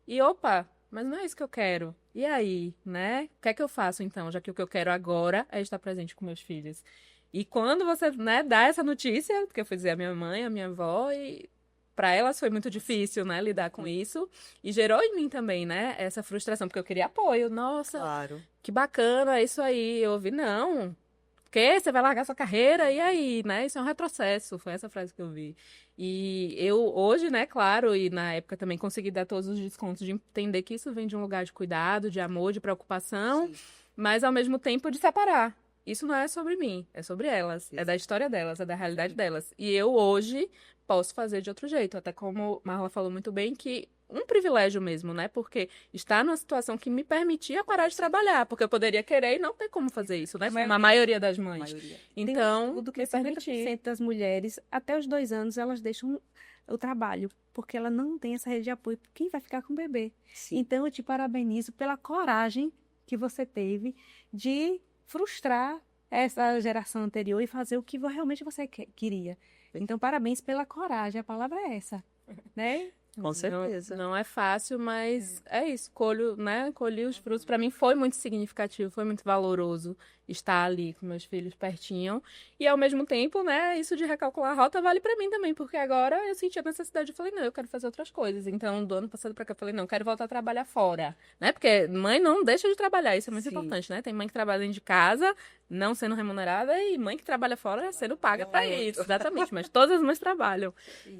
E opa, mas não é isso que eu quero. E aí, né? O que é que eu faço então? Já que o que eu quero agora é estar presente com meus filhos. E quando você, né, dá essa notícia, porque eu fui dizer à minha mãe, à minha avó, e para elas foi muito difícil, né, lidar com isso. E gerou em mim também, né, essa frustração, porque eu queria apoio. Nossa, Claro. que bacana, é isso aí. Eu ouvi, não. Porque você vai largar sua carreira, e aí, né? Isso é um retrocesso. Foi essa frase que eu vi. E eu, hoje, né, claro, e na época também consegui dar todos os descontos de entender que isso vem de um lugar de cuidado, de amor, de preocupação, Sim. mas ao mesmo tempo de separar. Isso não é sobre mim, é sobre elas, é da história delas, é da realidade delas. E eu hoje posso fazer de outro jeito, até como Marla falou muito bem, que um privilégio mesmo, né? Porque está numa situação que me permitia parar de trabalhar, porque eu poderia querer e não ter como fazer isso, né? Como a maioria das A mães. maioria. Então, Tudo que me permitir. 50% das mulheres, até os 2 anos, elas deixam o trabalho, porque ela não tem essa rede de apoio. Quem vai ficar com o bebê? Sim. Então, eu te parabenizo pela coragem que você teve de frustrar essa geração anterior e fazer o que realmente você queria. Então, parabéns pela coragem. A palavra é essa, né? Com certeza. Não é fácil, mas é isso. Colho, né? Colhi os frutos. Para mim foi muito significativo, foi muito valoroso estar ali com meus filhos pertinho. E ao mesmo tempo, né? Isso de recalcular a rota vale para mim também, porque agora eu senti a necessidade. Eu falei, não, eu quero fazer outras coisas. Então, do ano passado para cá, eu falei, não, eu quero voltar a trabalhar fora, né? Porque mãe não deixa de trabalhar, isso é muito Sim. importante, né? Tem mãe que trabalha dentro de casa, não sendo remunerada, e mãe que trabalha fora sendo paga para isso. Exatamente, mas todas as mães trabalham.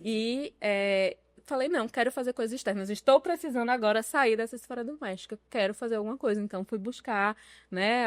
E falei, não, quero fazer coisas externas. Estou precisando agora sair dessa esfera doméstica. Quero fazer alguma coisa. Então, fui buscar, né?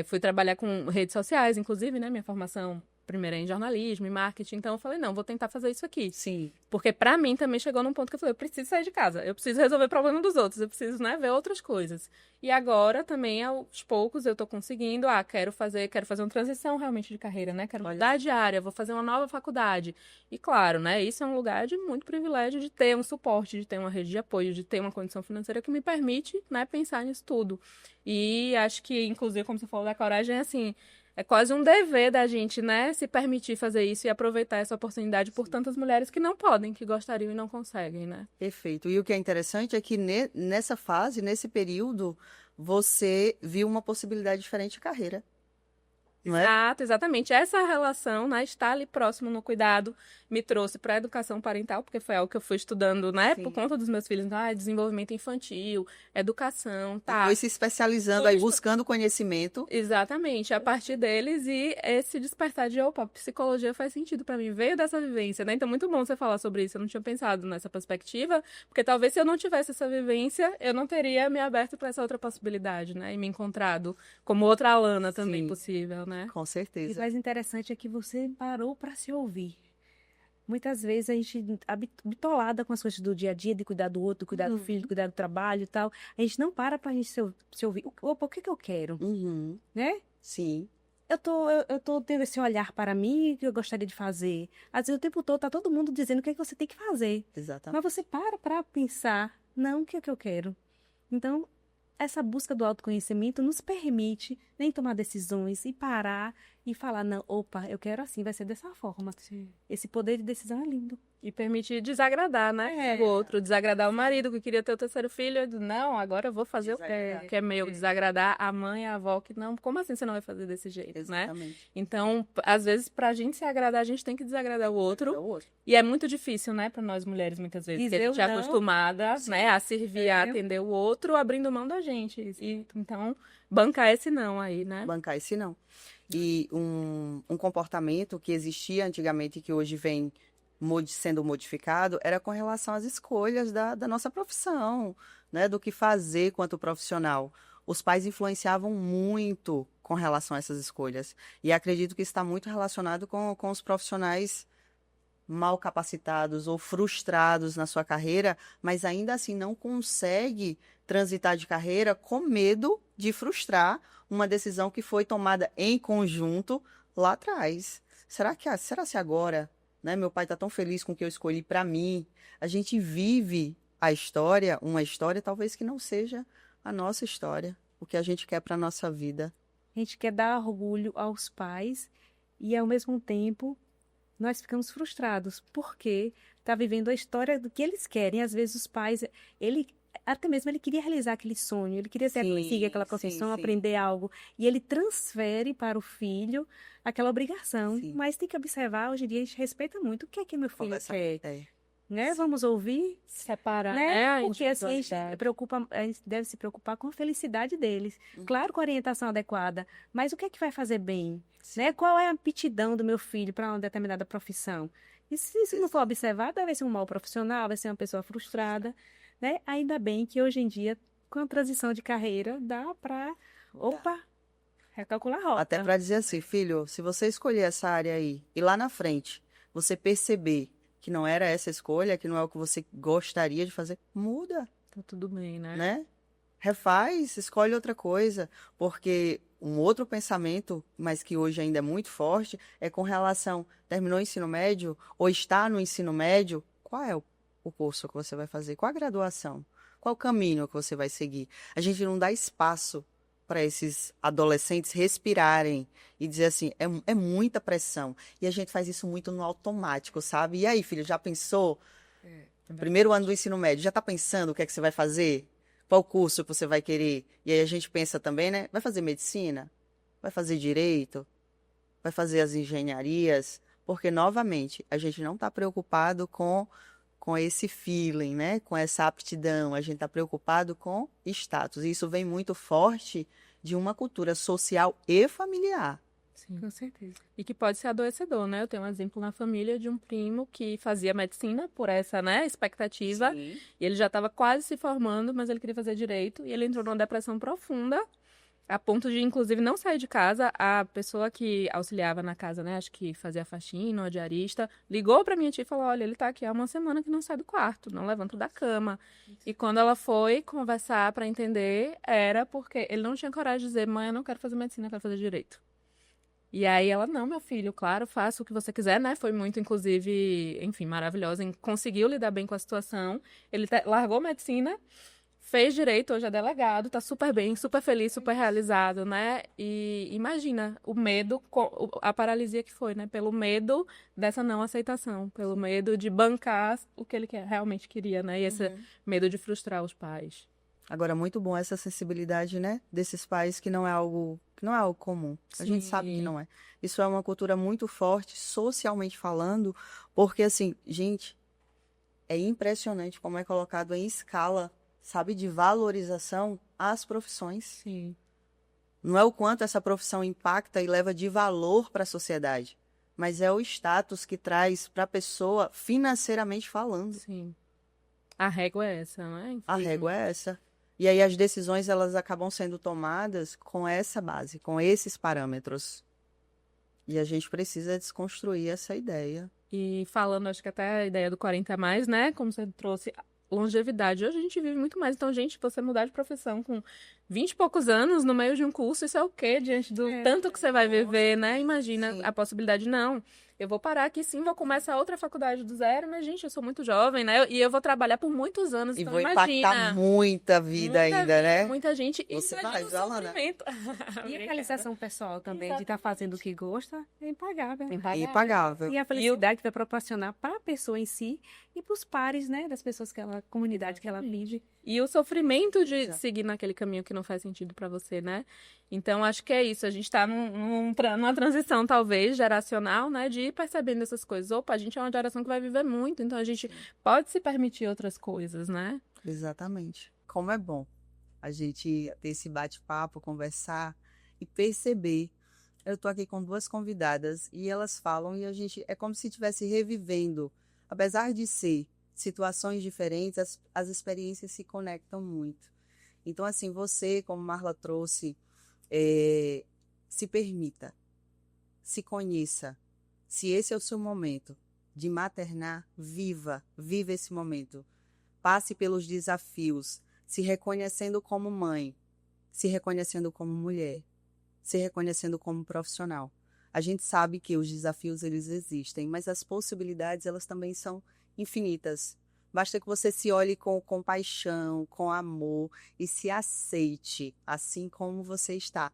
Fui trabalhar com redes sociais, inclusive, né? Minha formação primeiro é em jornalismo e marketing. Então, eu falei, não, vou tentar fazer isso aqui. Sim. Porque, pra mim, também chegou num ponto que eu falei, eu preciso sair de casa. Eu preciso resolver o problema dos outros. Eu preciso, né? Ver outras coisas. E agora, também, aos poucos, eu tô conseguindo. Quero fazer uma transição realmente de carreira, né? Quero mudar de área, vou fazer uma nova faculdade. E claro, né? Isso é um lugar de muito privilégio de ter um suporte, de ter uma rede de apoio, de ter uma condição financeira que me permite, né? Pensar nisso tudo. E acho que, inclusive, como você falou da coragem, é assim... É quase um dever da gente, né, se permitir fazer isso e aproveitar essa oportunidade por tantas mulheres que não podem, que gostariam e não conseguem, né? Perfeito. E o que é interessante é que nessa fase, nesse período, você viu uma possibilidade diferente de carreira. Não é? Exato, exatamente. Essa relação, né, estar ali próximo no cuidado, me trouxe para a educação parental, porque foi algo que eu fui estudando, né, Sim. por conta dos meus filhos. Então, desenvolvimento infantil, educação, tá. Foi se especializando aí, buscando conhecimento. Exatamente, a partir deles e esse despertar de, opa, psicologia faz sentido para mim, veio dessa vivência, né? Então, muito bom você falar sobre isso. Eu não tinha pensado nessa perspectiva, porque talvez se eu não tivesse essa vivência, eu não teria me aberto para essa outra possibilidade, né? E me encontrado como outra Alana também Sim. possível, né? Com E o certeza. mais interessante é que você parou para se ouvir. Muitas vezes a gente bitolada com as coisas do dia a dia, de cuidar do outro, de cuidar do filho, de cuidar do trabalho e tal. A gente não para pra gente se ouvir. Opa, o que que eu quero? Uhum. Né? Sim. Eu tô tendo esse olhar para mim que eu gostaria de fazer. Às vezes o tempo todo tá todo mundo dizendo o que é que você tem que fazer. Exatamente. Mas você para pensar, não, o que é que eu quero? Então, essa busca do autoconhecimento nos permite nem tomar decisões e parar e falar, não, opa, eu quero assim, vai ser dessa forma. Sim. Esse poder de decisão é lindo. E permitir desagradar, né? O outro, desagradar o marido que queria ter o terceiro filho. Eu digo, não, agora eu vou fazer o que é meu. Desagradar a mãe, a avó, que não. Como assim você não vai fazer desse jeito, né? Exatamente. Então, às vezes, pra gente se agradar, a gente tem que desagradar o outro. E é muito difícil, né, pra nós mulheres, muitas vezes. Porque a gente é acostumada, né, a servir, a atender o outro, abrindo mão da gente. E, então, bancar esse não aí, né? Bancar esse não. E um comportamento que existia antigamente e que hoje vem sendo modificado era com relação às escolhas da nossa profissão, né? Do que fazer quanto profissional. Os pais influenciavam muito com relação a essas escolhas. E acredito que está muito relacionado com os profissionais mal capacitados ou frustrados na sua carreira, mas ainda assim não consegue transitar de carreira com medo de frustrar uma decisão que foi tomada em conjunto lá atrás. Será se agora, né, meu pai está tão feliz com o que eu escolhi para mim, a gente vive a história, uma história talvez que não seja a nossa história, o que a gente quer para a nossa vida. A gente quer dar orgulho aos pais e, ao mesmo tempo, nós ficamos frustrados, porque está vivendo a história do que eles querem. Às vezes os pais, até mesmo ele queria realizar aquele sonho, ele queria seguir aquela profissão, aprender algo, e ele transfere para o filho aquela obrigação. Sim. Mas tem que observar, hoje em dia a gente respeita muito o que é que meu filho quer. Né? Sim. Vamos ouvir, Separar, né? Porque assim, a gente deve se preocupar com a felicidade deles. Claro, com a orientação adequada, mas o que é que vai fazer bem? Né? Qual é a aptidão do meu filho para uma determinada profissão? E se isso não for observado, vai ser um mau profissional, vai ser uma pessoa frustrada, né? Ainda bem que hoje em dia, com a transição de carreira, dá para, recalcular a rota. Até para dizer assim, filho, se você escolher essa área aí e lá na frente você perceber que não era essa escolha, que não é o que você gostaria de fazer, muda. Tá tudo bem, né? Refaz, escolhe outra coisa, porque um outro pensamento, mas que hoje ainda é muito forte, é com relação, terminou o ensino médio ou está no ensino médio, qual é o curso que você vai fazer? Qual a graduação? Qual o caminho que você vai seguir? A gente não dá espaço para esses adolescentes respirarem e dizer assim, é muita pressão. E a gente faz isso muito no automático, sabe? E aí, filho, já pensou? Primeiro ano do ensino médio, já está pensando o que é que você vai fazer? Qual curso que você vai querer? E aí a gente pensa também, né? Vai fazer medicina? Vai fazer direito? Vai fazer as engenharias? Porque, novamente, a gente não está preocupado com esse feeling, né? Com essa aptidão. A gente está preocupado com status. E isso vem muito forte de uma cultura social e familiar. Sim. Com certeza. E que pode ser adoecedor, né? Eu tenho um exemplo na família de um primo que fazia medicina por essa, né, expectativa. Sim. E ele já estava quase se formando, mas ele queria fazer direito. E ele entrou numa depressão profunda, a ponto de, inclusive, não sair de casa. A pessoa que auxiliava na casa, né, acho que fazia faxina, ou diarista, ligou pra minha tia e falou: olha, ele tá aqui há uma semana que não sai do quarto, não levanta da cama. E quando ela foi conversar pra entender, era porque ele não tinha coragem de dizer: mãe, eu não quero fazer medicina, eu quero fazer direito. E aí ela: não, meu filho, claro, faça o que você quiser, né? Foi muito, inclusive, enfim, maravilhosa. Conseguiu lidar bem com a situação. Ele largou medicina, fez direito, hoje é delegado, tá super bem, super feliz, super realizado, né? E imagina o medo, a paralisia que foi, né? Pelo medo dessa não aceitação, pelo medo de bancar o que ele realmente queria, né? E esse medo de frustrar os pais. Agora, muito bom essa sensibilidade, né? Desses pais que não é algo comum. A gente sabe que Sim. não é. Isso é uma cultura muito forte, socialmente falando, porque, assim, gente, é impressionante como é colocado em escala, sabe, de valorização as profissões. Sim. Não é o quanto essa profissão impacta e leva de valor para a sociedade, mas é o status que traz para a pessoa financeiramente falando. Sim. A régua é essa, né? A régua é essa. E aí as decisões elas acabam sendo tomadas com essa base, com esses parâmetros. E a gente precisa desconstruir essa ideia. E falando, acho que até a ideia do 40 a mais, né? Como você trouxe, longevidade. Hoje a gente vive muito mais. Então, gente, você mudar de profissão com 20 e poucos anos no meio de um curso, isso é o quê? Diante do tanto que você vai viver, né? Imagina Sim. a possibilidade. Não, eu vou parar aqui sim, vou começar outra faculdade do zero, mas, gente, eu sou muito jovem, né? E eu vou trabalhar por muitos anos, E então vou imagina. impactar muita vida ainda, né? Muita gente. E Você imagina vai, o Alana? sofrimento. E a realização pessoal também de estar fazendo o que gosta é impagável. Impagável. E a felicidade que vai proporcionar para a pessoa em si e para os pares, né, das pessoas que ela, comunidade que ela vive. E o sofrimento de Exato. seguir naquele caminho que não faz sentido pra você, né? Então, acho que é isso. A gente tá numa transição, talvez, geracional, né? De ir percebendo essas coisas. Opa, a gente é uma geração que vai viver muito, então a gente pode se permitir outras coisas, né? Exatamente. Como é bom a gente ter esse bate-papo, conversar e perceber. Eu tô aqui com duas convidadas e elas falam e a gente é como se estivesse revivendo. Apesar de ser situações diferentes, as experiências se conectam muito. Então, assim, você, como Marla trouxe, se permita, se conheça. Se esse é o seu momento de maternar, viva esse momento. Passe pelos desafios, se reconhecendo como mãe, se reconhecendo como mulher, se reconhecendo como profissional. A gente sabe que os desafios eles existem, mas as possibilidades elas também são infinitas. Basta que você se olhe com compaixão, com amor e se aceite assim como você está.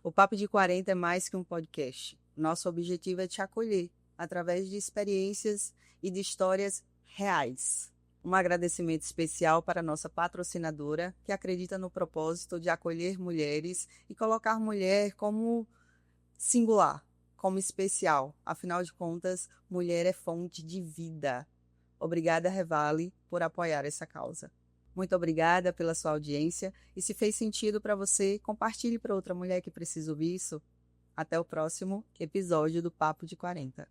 O Papo de 40 é mais que um podcast. Nosso objetivo é te acolher através de experiências e de histórias reais. Um agradecimento especial para a nossa patrocinadora, que acredita no propósito de acolher mulheres e colocar mulher como singular, como especial. Afinal de contas, mulher é fonte de vida. Obrigada, Revale, por apoiar essa causa. Muito obrigada pela sua audiência e se fez sentido para você, compartilhe para outra mulher que precisa ouvir isso. Até o próximo episódio do Papo de 40.